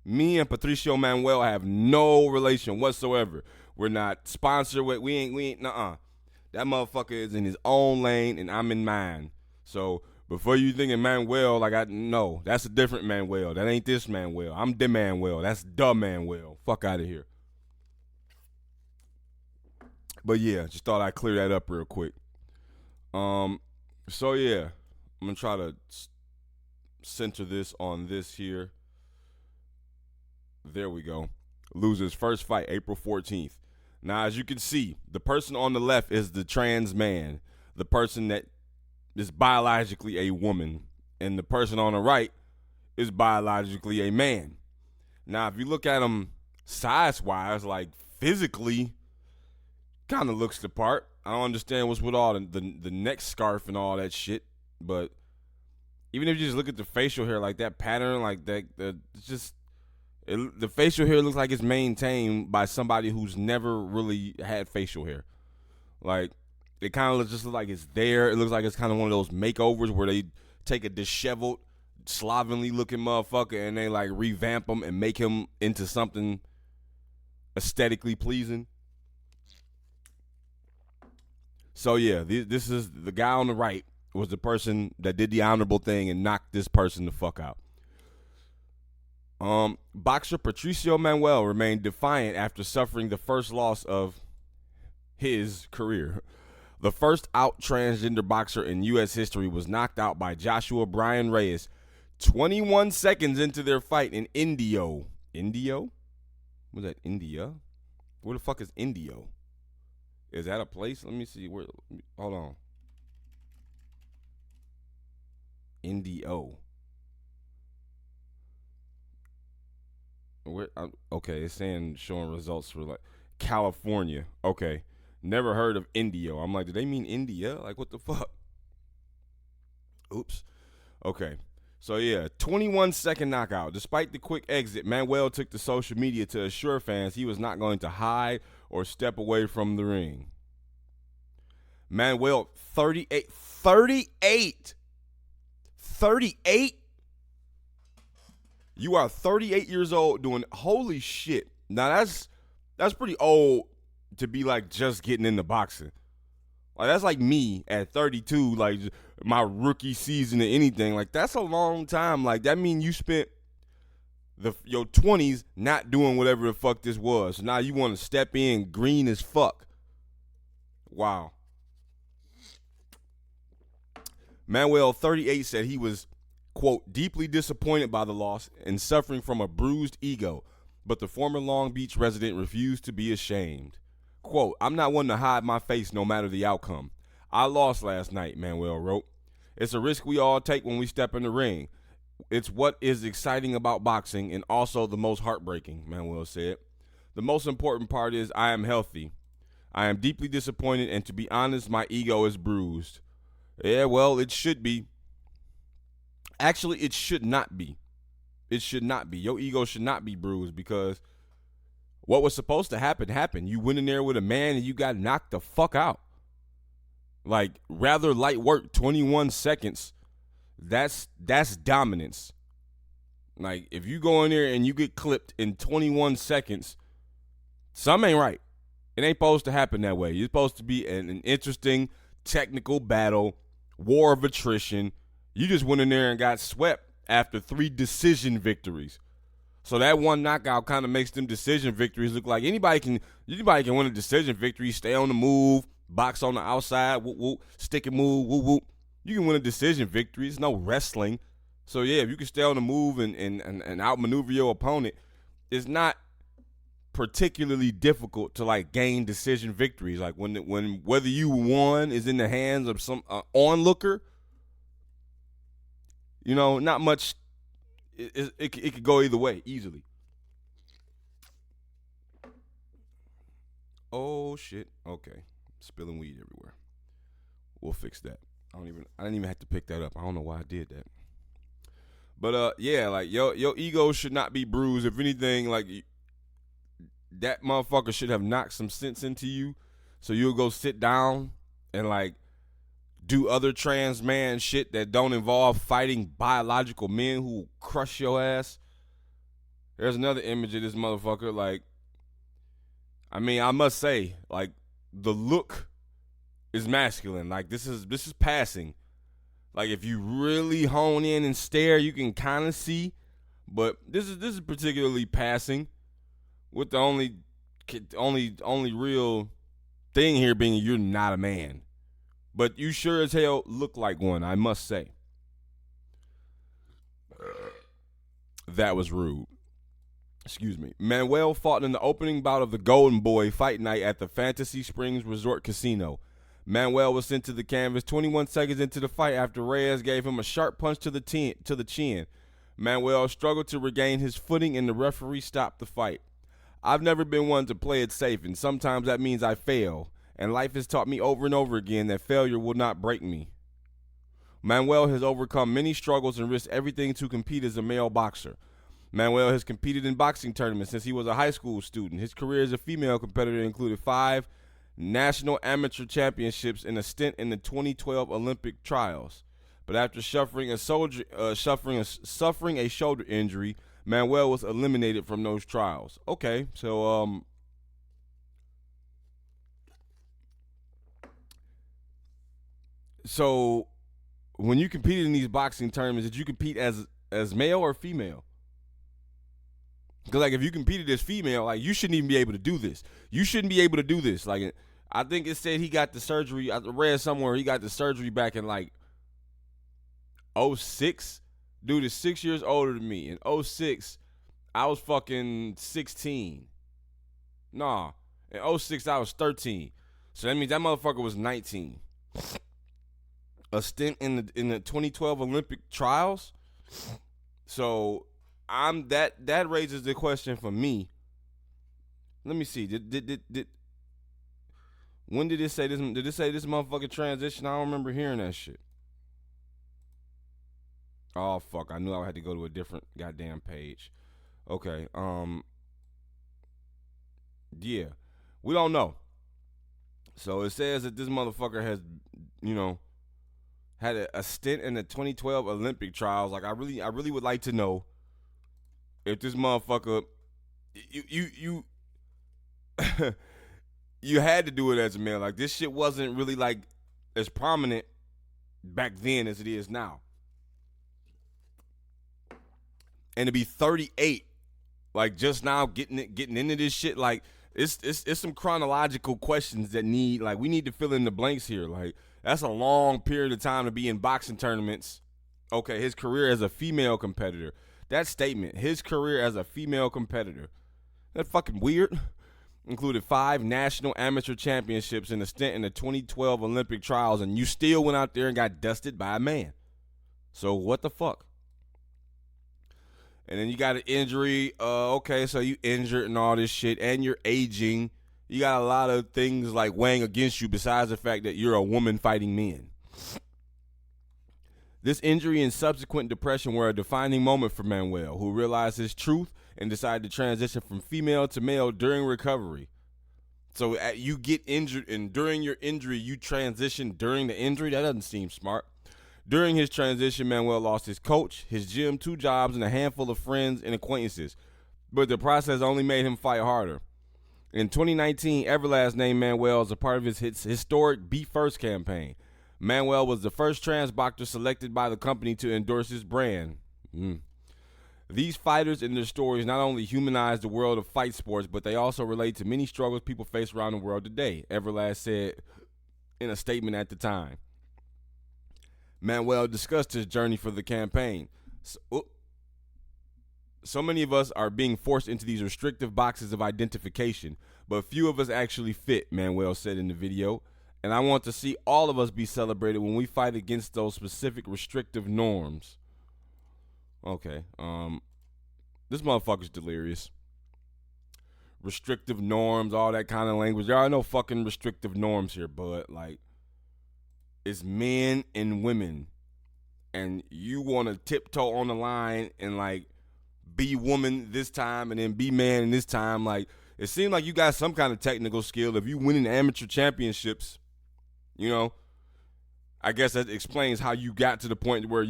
Me and Patricio Manuel have no relation whatsoever. We're not sponsored with, we ain't, nuh-uh. That motherfucker is in his own lane and I'm in mine. So, before you thinking Manuel, no, that's a different Manuel. That ain't this Manuel. I'm the Manuel. That's the Manuel. Fuck out of here. But yeah, just thought I'd clear that up real quick. So yeah, I'm gonna try to center this on this here. There we go. Loses first fight April 14th. Now, as you can see, the person on the left is the trans man, the person that is biologically a woman, and the person on the right is biologically a man. Now, if you look at them size-wise, like physically, kind of looks the part. I don't understand what's with all the neck scarf and all that shit, but even if you just look at the facial hair, like that pattern, like that, it's just the facial hair looks like it's maintained by somebody who's never really had facial hair. Like it kind of just looks like it's there. It looks like it's kind of one of those makeovers where they take a disheveled, slovenly looking motherfucker and they like revamp him and make him into something aesthetically pleasing. So yeah, this is the guy on the right was the person that did the honorable thing and knocked this person the fuck out. Boxer Patricio Manuel remained defiant after suffering the first loss of his career. The first out transgender boxer in U.S. history was knocked out by Joshua Brian Reyes 21 seconds into their fight in Indio. Indio? Was that India? Where the fuck is Indio? Is that a place? Let me see. Hold on. Indio. Okay, it's showing results for like California. Okay. Never heard of Indio. I'm like, do they mean India? Like, what the fuck? Oops. Okay. So, yeah, 21-second knockout. Despite the quick exit, Manuel took to social media to assure fans he was not going to hide or step away from the ring. Manuel, 38. 38? 38? You are 38 years old doing, holy shit. Now, that's pretty old to be, like, just getting into boxing. Like, that's like me at 32, like, my rookie season or anything. Like, that's a long time. Like, that means you spent your 20s not doing whatever the fuck this was. So now you want to step in green as fuck. Wow. Manuel, 38, said he was, quote, deeply disappointed by the loss and suffering from a bruised ego. But the former Long Beach resident refused to be ashamed. Quote, I'm not one to hide my face no matter the outcome. I lost last night, Manuel wrote. It's a risk we all take when we step in the ring. It's what is exciting about boxing and also the most heartbreaking, Manuel said. The most important part is I am healthy. I am deeply disappointed, and to be honest, my ego is bruised. Yeah, well, it should be. Actually, it should not be. It should not be. Your ego should not be bruised because what was supposed to happen happened. You went in there with a man and you got knocked the fuck out. Like, rather light work, 21 seconds. That's dominance. Like, if you go in there and you get clipped in 21 seconds, something ain't right. It ain't supposed to happen that way. You're supposed to be an interesting technical battle, war of attrition. You just went in there and got swept after 3 decision victories. So that one knockout kind of makes them decision victories look like anybody can win a decision victory, stay on the move, box on the outside, whoop, whoop, stick and move, whoop, whoop. You can win a decision victory. It's no wrestling. So, yeah, if you can stay on the move and outmaneuver your opponent, it's not particularly difficult to, like, gain decision victories. Like, when whether you won is in the hands of some onlooker, you know, not much. It could go either way easily. Oh shit. Okay. Spilling weed everywhere. We'll fix that. I didn't even have to pick that up. I don't know why I did that. But yeah, like your ego should not be bruised. If anything, like that motherfucker should have knocked some sense into you, so you'll go sit down and like do other trans man shit that don't involve fighting biological men who will crush your ass. There's another image of this motherfucker. Like, I mean, I must say, like, the look is masculine. Like, this is passing. Like, if you really hone in and stare, you can kind of see. But this is particularly passing. With the only real thing here being you're not a man. But you sure as hell look like one, I must say. That was rude. Excuse me. Manuel fought in the opening bout of the Golden Boy fight night at the Fantasy Springs Resort Casino. Manuel was sent to the canvas 21 seconds into the fight after Reyes gave him a sharp punch to the chin. Manuel struggled to regain his footing and the referee stopped the fight. I've never been one to play it safe, and sometimes that means I fail. And life has taught me over and over again that failure will not break me. Manuel has overcome many struggles and risked everything to compete as a male boxer. Manuel has competed in boxing tournaments since he was a high school student. His career as a female competitor included 5 national amateur championships and a stint in the 2012 Olympic trials. But after suffering a shoulder injury, Manuel was eliminated from those trials. Okay, so So when you competed in these boxing tournaments, did you compete as male or female? Because, like, if you competed as female, like, you shouldn't even be able to do this. You shouldn't be able to do this. Like, I think it said he got the surgery. I read somewhere he got the surgery back in, like, 06. Dude is 6 years older than me. In 06, I was fucking 16. Nah. In 06, I was 13. So that means that motherfucker was 19. A stint in the 2012 Olympic trials. So that raises the question for me. Let me see. When did it say this? Did it say this motherfucking transition? I don't remember hearing that shit. Oh fuck! I knew I had to go to a different goddamn page. Okay. Yeah, we don't know. So it says that this motherfucker has, had a stint in the 2012 Olympic trials. Like, I really would like to know if this motherfucker, you you had to do it as a male. Like, this shit wasn't really like as prominent back then as it is now. And to be 38, like, just now getting into this shit, like, it's some chronological questions that we need to fill in the blanks here. Like, that's a long period of time to be in boxing tournaments. Okay, his career as a female competitor. That statement, his career as a female competitor. That fucking weird. Included 5 national amateur championships and a stint in the 2012 Olympic trials, and you still went out there and got dusted by a man. So what the fuck? And then you got an injury. Okay, so you injured and all this shit, and you're aging. You got a lot of things like weighing against you besides the fact that you're a woman fighting men. This injury and subsequent depression were a defining moment for Manuel, who realized his truth and decided to transition from female to male during recovery. So you get injured, and during your injury, you transition during the injury? That doesn't seem smart. During his transition, Manuel lost his coach, his gym, 2 jobs, and a handful of friends and acquaintances. But the process only made him fight harder. In 2019, Everlast named Manuel as a part of his historic Be First campaign. Manuel was the first trans boxer selected by the company to endorse his brand. These fighters and their stories not only humanize the world of fight sports, but they also relate to many struggles people face around the world today, Everlast said in a statement at the time. Manuel discussed his journey for the campaign. So many of us are being forced into these restrictive boxes of identification, but few of us actually fit, Manuel said in the video. And I want to see all of us be celebrated when we fight against those specific restrictive norms. Okay, this motherfucker's delirious. restrictive norms, all that kind of language. There are no fucking restrictive norms here, bud. Like, it's men and women, and you want to tiptoe on the line and like be woman this time and then be man this time. Like, it seemed like you got some kind of technical skill. If you winning amateur championships, you know, I guess that explains how you got to the point where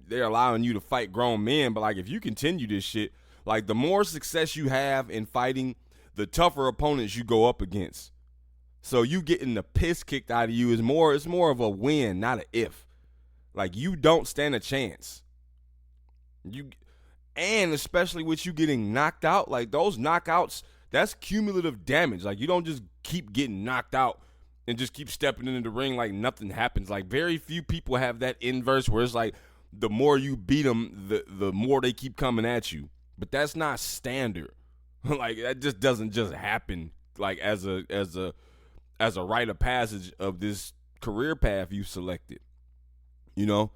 they're allowing you to fight grown men. But like, if you continue this shit, like, the more success you have in fighting, the tougher opponents you go up against. So you getting the piss kicked out of you it's more of a win, not an if. Like, you don't stand a chance. And especially with you getting knocked out, like, those knockouts, that's cumulative damage. Like, you don't just keep getting knocked out and just keep stepping into the ring like nothing happens. Like, very few people have that inverse where it's like the more you beat them, the more they keep coming at you. But that's not standard. Like, that just doesn't just happen like as a rite of passage of this career path you selected. You know,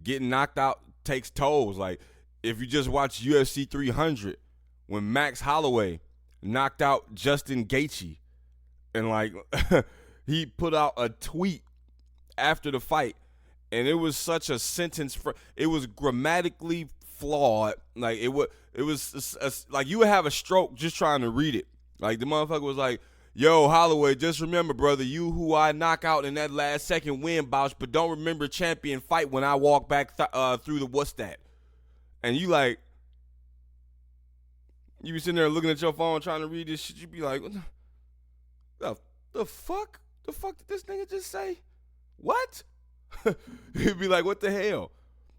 getting knocked out takes tolls. Like, if you just watch UFC 300, when Max Holloway knocked out Justin Gaethje, and like he put out a tweet after the fight, and it was such a sentence it was grammatically flawed. Like, it was like you would have a stroke just trying to read it. Like, the motherfucker was like, "Yo, Holloway, just remember, brother, you who I knock out in that last second win bout, but don't remember champion fight when I walk back through the what's that?" And you like, you be sitting there looking at your phone trying to read this shit. You be like, "What the fuck? The fuck did this nigga just say? What?" You'd be like, "What the hell?"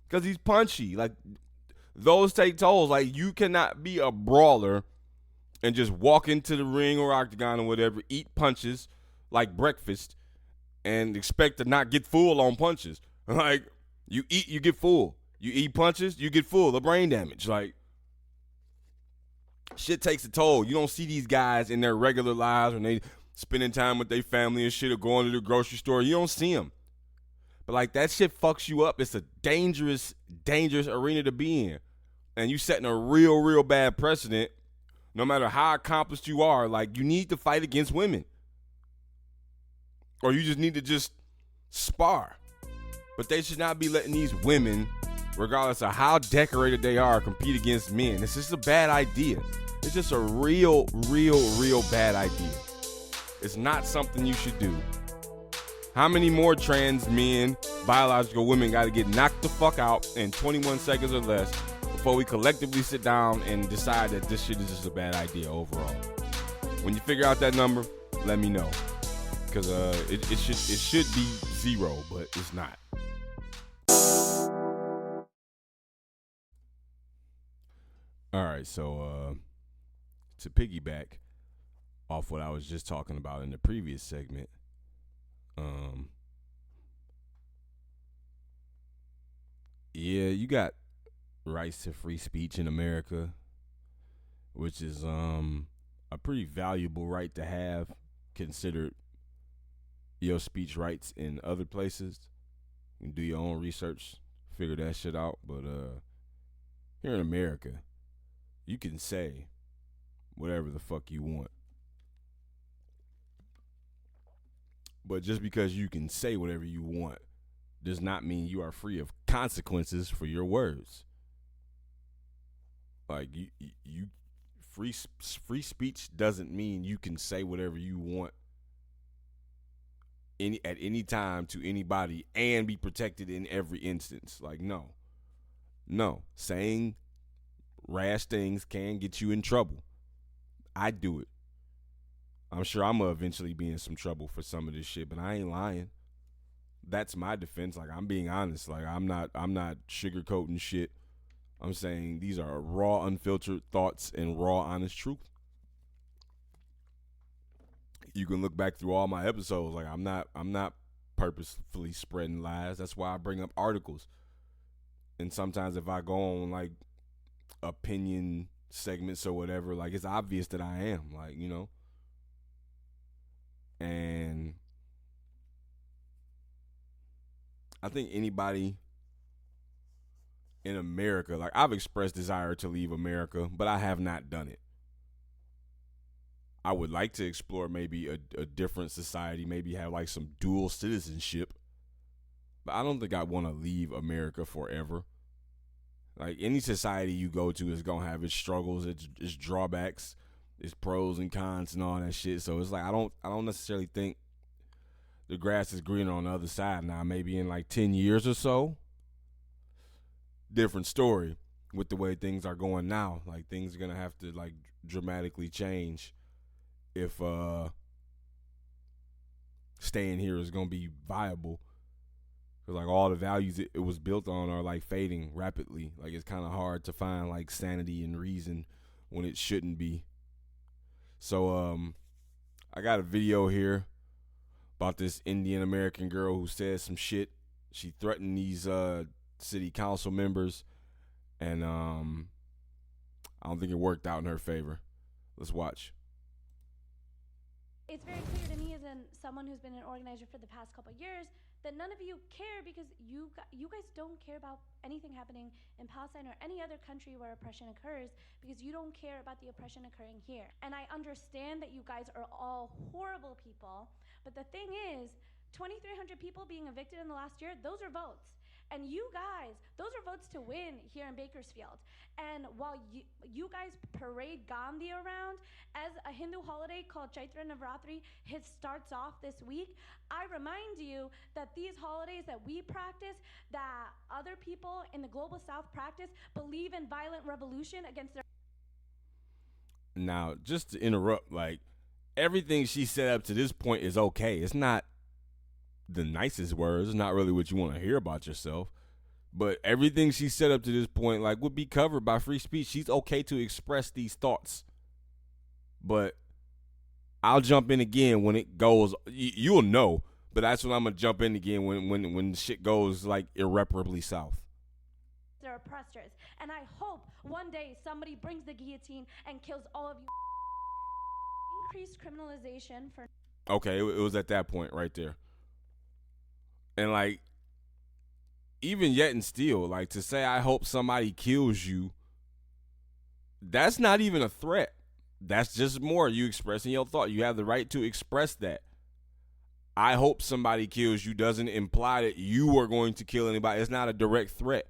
Because he's punchy. Like, those take tolls. Like, you cannot be a brawler and just walk into the ring or octagon or whatever, eat punches like breakfast, and expect to not get full on punches. Like, you eat, you get full. You eat punches, you get full of brain damage. Like, shit takes a toll. You don't see these guys in their regular lives when they spending time with their family and shit or going to the grocery store. You don't see them. But, like, that shit fucks you up. It's a dangerous, dangerous arena to be in. And you setting a real, real bad precedent. No matter how accomplished you are, like, you need to fight against women. Or you just need to just spar. But they should not be letting these women, regardless of how decorated they are, compete against men. It's just a bad idea. It's just a real, real, real bad idea. It's not something you should do. How many more trans men, biological women got to get knocked the fuck out in 21 seconds or less before we collectively sit down and decide that this shit is just a bad idea overall? When you figure out that number, let me know. Because it should be 0, but it's not. All right, so to piggyback off what I was just talking about in the previous segment, yeah, you got rights to free speech in America, which is a pretty valuable right to have, considered your speech rights in other places. You can do your own research, figure that shit out. But here in America, you can say whatever the fuck you want. But just because you can say whatever you want does not mean you are free of consequences for your words. Like, you free speech doesn't mean you can say whatever you want at any time to anybody and be protected in every instance. Like, no. Saying rash things can get you in trouble. I do it. I'm sure I'm gonna eventually be in some trouble for some of this shit, but I ain't lying. That's my defense. Like, I'm being honest. Like, I'm not sugarcoating shit. I'm saying these are raw, unfiltered thoughts and raw, honest truth. You can look back through all my episodes. Like, I'm not purposefully spreading lies. That's why I bring up articles. And sometimes if I go on like opinion segments or whatever, like, it's obvious that I am, like, you know. And I think anybody in America, like, I've expressed desire to leave America, but I have not done it. I would like to explore maybe a different society, maybe have like some dual citizenship. But I don't think I want to leave America forever. Like any society you go to is gonna have its struggles, its drawbacks, its pros and cons and all that shit. So it's like I don't necessarily think the grass is greener on the other side now. Maybe in like 10 years or so, different story with the way things are going now. Like things are gonna have to like dramatically change if staying here is gonna be viable. Cause like all the values it was built on are like fading rapidly. Like it's kind of hard to find like sanity and reason when it shouldn't be. So I got a video here about this Indian American girl who said some shit. She threatened these city council members, and I don't think it worked out in her favor. Let's watch. It's very clear to me as someone who's been an organizer for the past couple of years that none of you care because you guys don't care about anything happening in Palestine or any other country where oppression occurs because you don't care about the oppression occurring here. And I understand that you guys are all horrible people, but the thing is, 2,300 people being evicted in the last year, those are votes. And you guys, those are votes to win here in Bakersfield. And while you guys parade Gandhi around as a Hindu holiday called Chaitra Navratri, it starts off this week, I remind you that these holidays that we practice, that other people in the global south practice, believe in violent revolution against their... Now, just to interrupt, like, everything she said up to this point is okay. It's not the nicest words. It's not really what you want to hear about yourself. But everything she said up to this point, like, would be covered by free speech. She's okay to express these thoughts. But I'll jump in again when it goes. You'll know. But that's when I'm going to jump in again when shit goes, like, irreparably south. They're oppressors. And I hope one day somebody brings the guillotine and kills all of you. Increased criminalization for... Okay, it was at that point right there. And, like, even yet and still, like, to say I hope somebody kills you, that's not even a threat. That's just more you expressing your thought. You have the right to express that. I hope somebody kills you doesn't imply that you are going to kill anybody. It's not a direct threat.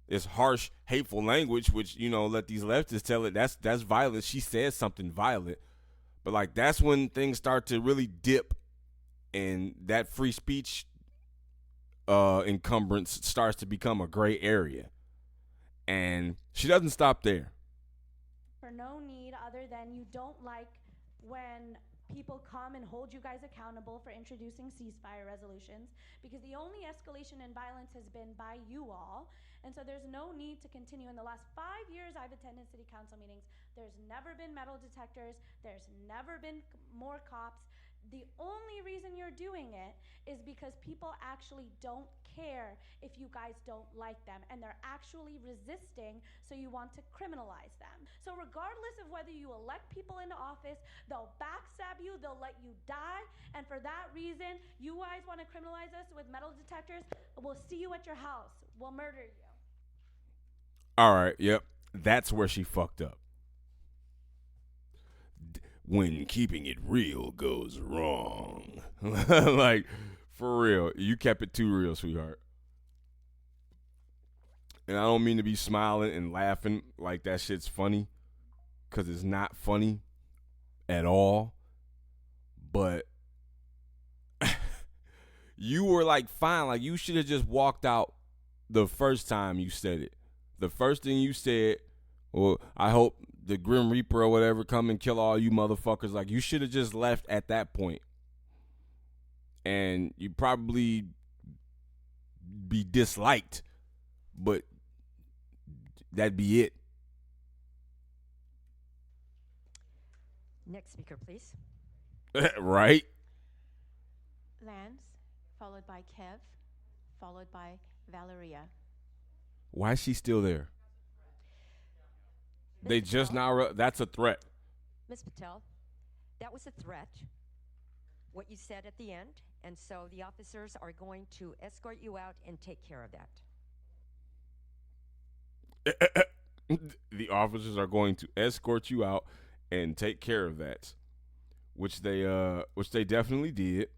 It's harsh, hateful language, which, you know, let these leftists tell it that's violent. She says something violent. But, like, that's when things start to really dip. And that free speech encumbrance starts to become a gray area. And she doesn't stop there. For no need other than you don't like when people come and hold you guys accountable for introducing ceasefire resolutions, because the only escalation in violence has been by you all. And so there's no need to continue. In the last 5 years I've attended city council meetings, there's never been metal detectors, there's never been more cops. The only reason you're doing it is because people actually don't care if you guys don't like them, and they're actually resisting, so you want to criminalize them. So regardless of whether you elect people into office, they'll backstab you, they'll let you die, and for that reason, you guys want to criminalize us with metal detectors? We'll see you at your house. We'll murder you. All right, yep. That's where she fucked up. When keeping it real goes wrong. Like, for real. You kept it too real, sweetheart. And I don't mean to be smiling and laughing like that shit's funny, because it's not funny at all. But you were, like, fine. Like, you should have just walked out the first time you said it. The first thing you said, well, I hope the Grim Reaper or whatever come and kill all you motherfuckers. Like, you should have just left at that point. And you probably be disliked, but that'd be it. Next speaker, please. Right? Lance, followed by Kev, followed by Valeria. Why is she still there? They Ms. just Patel, now, that's a threat. Ms. Patel, that was a threat, what you said at the end, and so the officers are going to escort you out and take care of that. The officers are going to escort you out and take care of that, which they definitely did,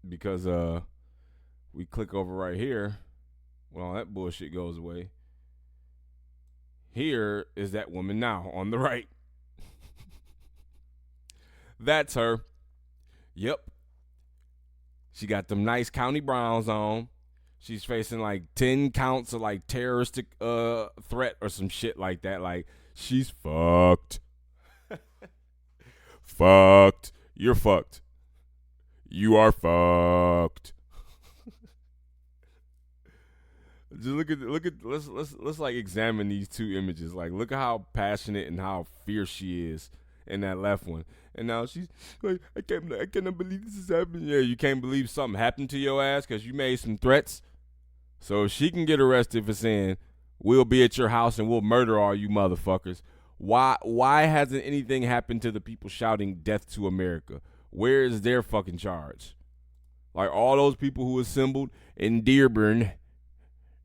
because we click over right here when all that bullshit goes away. Here is that woman now on the right. That's her. Yep. She got them nice county browns on. She's facing like 10 counts of like terroristic threat or some shit like that. Like, she's fucked. Fucked. You're fucked. You are fucked. Just look at let's like examine these two images. Like, look at how passionate and how fierce she is in that left one. And now she's like, I cannot believe this is happening. Yeah, you can't believe something happened to your ass because you made some threats. So if she can get arrested for saying, we'll be at your house and we'll murder all you motherfuckers, why hasn't anything happened to the people shouting death to America? Where is their fucking charge? Like, all those people who assembled in Dearborn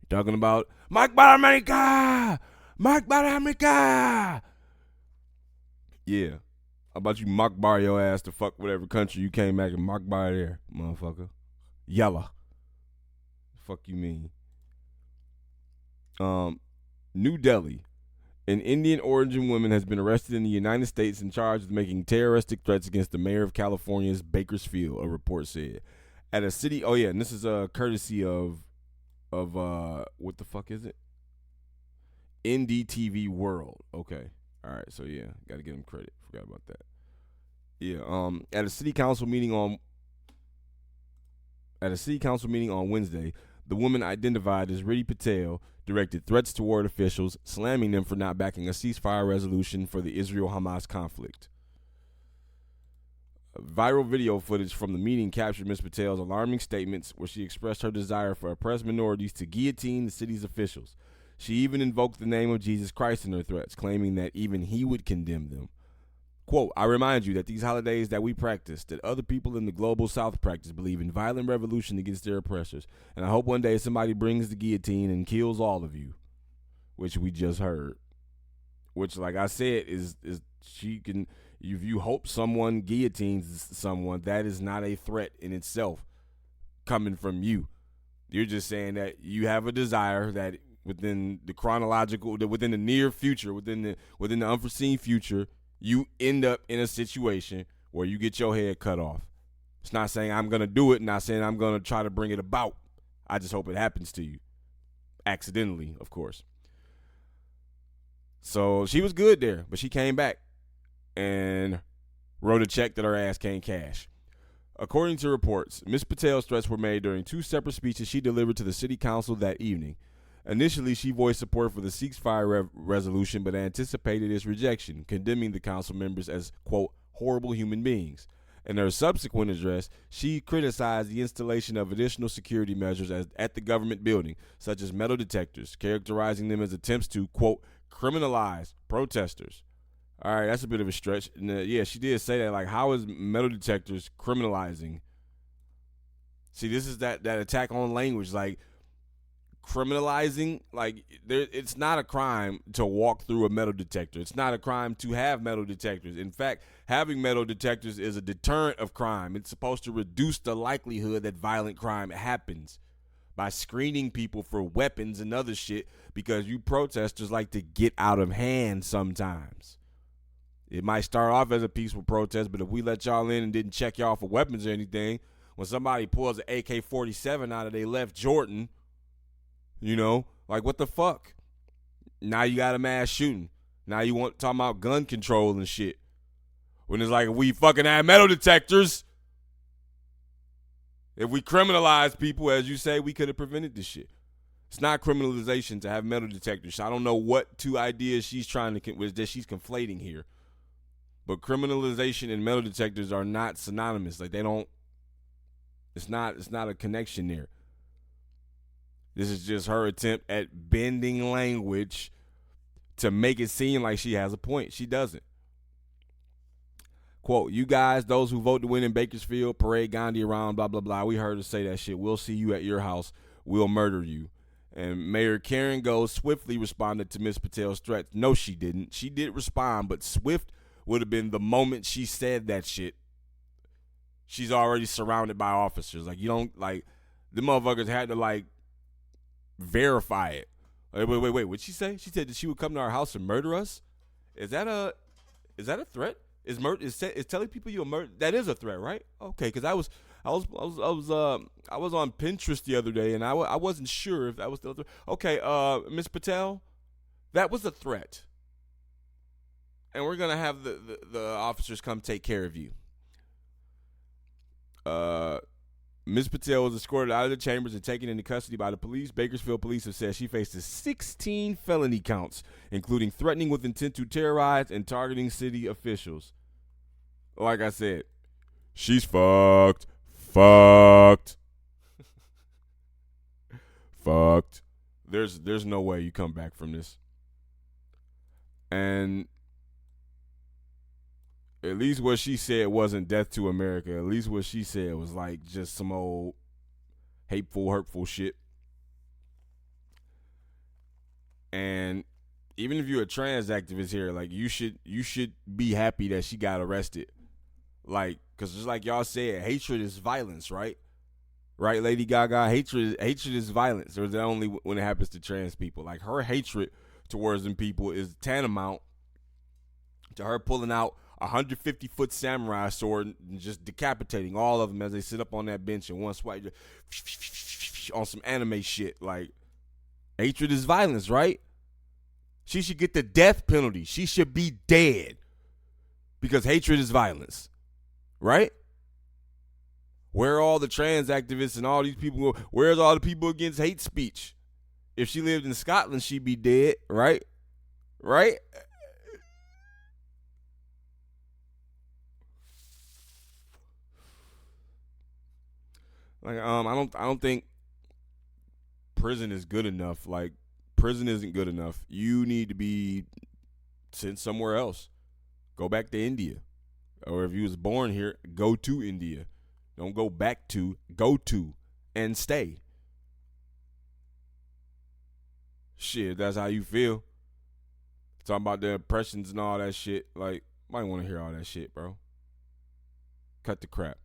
talking about Mike para America! Mike para America! Yeah. How about you mock bar your ass to fuck whatever country you came back and mock bar there, motherfucker? Yella. Fuck you mean? New Delhi. An Indian origin woman has been arrested in the United States and charged with making terroristic threats against the mayor of California's Bakersfield, a report said. At a city, and this is a courtesy of what the fuck is it? NDTV World. Okay. All right, so yeah, got to give him credit. Forgot about that. Yeah, at a city council meeting on Wednesday, the woman identified as Riddhi Patel directed threats toward officials, slamming them for not backing a ceasefire resolution for the Israel-Hamas conflict. Viral video footage from the meeting captured Ms. Patel's alarming statements where she expressed her desire for oppressed minorities to guillotine the city's officials. She even invoked the name of Jesus Christ in her threats, claiming that even he would condemn them. Quote, I remind you that these holidays that we practice, that other people in the global south practice, believe in violent revolution against their oppressors. And I hope one day somebody brings the guillotine and kills all of you, which we just heard. Which, like I said, is she can, if you hope someone guillotines someone, that is not a threat in itself coming from you. You're just saying that you have a desire that within the near future, within the unforeseen future, you end up in a situation where you get your head cut off. It's not saying I'm going to do it, not saying I'm going to try to bring it about. I just hope it happens to you. Accidentally, of course. So she was good there, but she came back and wrote a check that her ass can't cash. According to reports, Ms. Patel's threats were made during two separate speeches she delivered to the city council that evening. Initially, she voiced support for the ceasefire resolution, but anticipated its rejection, condemning the council members as, quote, horrible human beings. In her subsequent address, she criticized the installation of additional security measures at the government building, such as metal detectors, characterizing them as attempts to, quote, criminalize protesters. All right, that's a bit of a stretch. And, yeah, she did say that. Like, how is metal detectors criminalizing? See, this is that attack on language. Like, criminalizing, like, it's not a crime to walk through a metal detector. It's not a crime to have metal detectors. In fact, having metal detectors is a deterrent of crime. It's supposed to reduce the likelihood that violent crime happens by screening people for weapons and other shit, because you protesters like to get out of hand sometimes. It might start off as a peaceful protest, but if we let y'all in and didn't check y'all for weapons or anything, when somebody pulls an AK-47 out of their left Jordan, you know, like, what the fuck? Now you got a mass shooting. Now you want talking about gun control and shit. When it's like, if we fucking had metal detectors, if we criminalize people, as you say, we could have prevented this shit. It's not criminalization to have metal detectors. I don't know what two ideas she's that she's conflating here. But criminalization and metal detectors are not synonymous. Like, they don't, it's not a connection there. This is just her attempt at bending language to make it seem like she has a point. She doesn't. Quote, you guys, those who vote to win in Bakersfield, parade Gandhi around, blah, blah, blah. We heard her say that shit. We'll see you at your house. We'll murder you. And Mayor Karen Goes swiftly responded to Ms. Patel's threats. No, she didn't. She did respond, but swift would have been the moment she said that shit. She's already surrounded by officers. Like, you don't, like, the motherfuckers had to, like, verify it. Like, wait. What'd she say? She said that she would come to our house and murder us? Is that a threat? Is telling people you a murder? That is a threat, right? Okay, because I was on Pinterest the other day and I wasn't sure if that was the threat. Okay, Miss Patel, that was a threat, and we're gonna have the officers come take care of you. Ms. Patel was escorted out of the chambers and taken into custody by the police. Bakersfield police have said she faces 16 felony counts, including threatening with intent to terrorize and targeting city officials. Like I said, she's fucked. Fucked. There's no way you come back from this. And at least what she said wasn't death to America. At least what she said was like just some old hateful, hurtful shit. And even if you're a trans activist here, like you should be happy that she got arrested. Like, because just like y'all said, hatred is violence, right? Right, Lady Gaga? Hatred is violence. Or is that only when it happens to trans people? Like, her hatred towards them people is tantamount to her pulling out a 150-foot samurai sword and just decapitating all of them as they sit up on that bench and one swipe on some anime shit. Like, hatred is violence, right? She should get the death penalty. She should be dead because hatred is violence, right? Where are all the trans activists and all these people? Where's all the people against hate speech? If she lived in Scotland, she'd be dead, right? Right? Like, I don't think prison is good enough. Like, prison isn't good enough. You need to be sent somewhere else. Go back to India. Or if you was born here, go to India. Don't go back to, go to, and stay. Shit, that's how you feel. Talking about the oppressions and all that shit. Like, might want to hear all that shit, bro. Cut the crap.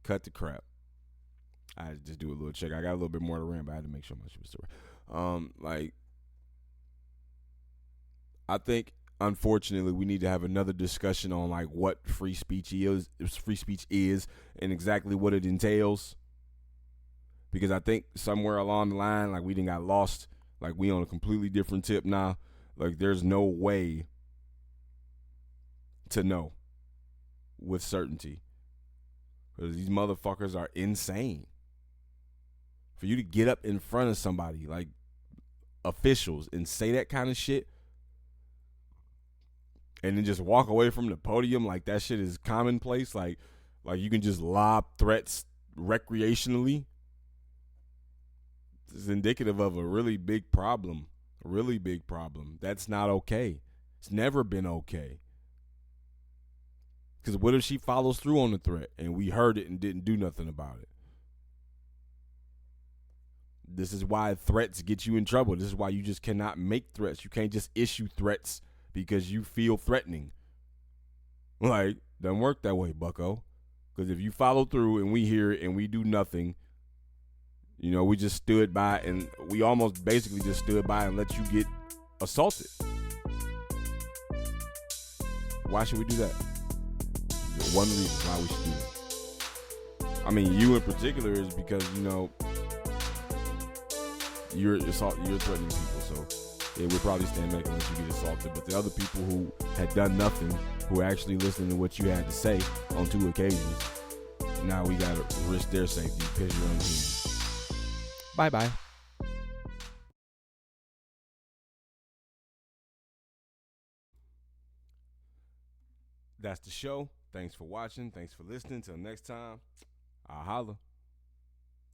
Cut the crap. I had to just do a little check. I got a little bit more to rant, but I had to make sure my shit was still right. I think, unfortunately, we need to have another discussion on like what free speech is, and exactly what it entails. Because I think somewhere along the line, like we done got lost. Like we on a completely different tip now. Like there's no way to know with certainty. Because these motherfuckers are insane. For you to get up in front of somebody, like officials, and say that kind of shit, and then just walk away from the podium like that shit is commonplace, like you can just lob threats recreationally, is indicative of a really big problem. A really big problem. That's not okay. It's never been okay. Because what if she follows through on the threat and we heard it and didn't do nothing about it? This is why threats get you in trouble. This is why you just cannot make threats. You can't just issue threats because you feel threatening. Like, doesn't work that way, bucko. Because if you follow through and we hear it and we do nothing, you know, we just stood by and we almost basically just stood by and let you get assaulted. Why should we do that? There's one reason why we should do that. I mean, you in particular is because, you know, you're threatening people, so it would probably stand back unless you get assaulted. But the other people who had done nothing, who actually listened to what you had to say on 2 occasions, now we gotta risk their safety because you're on the team. Bye-bye. That's the show. Thanks for watching. Thanks for listening. Till next time, I'll holla.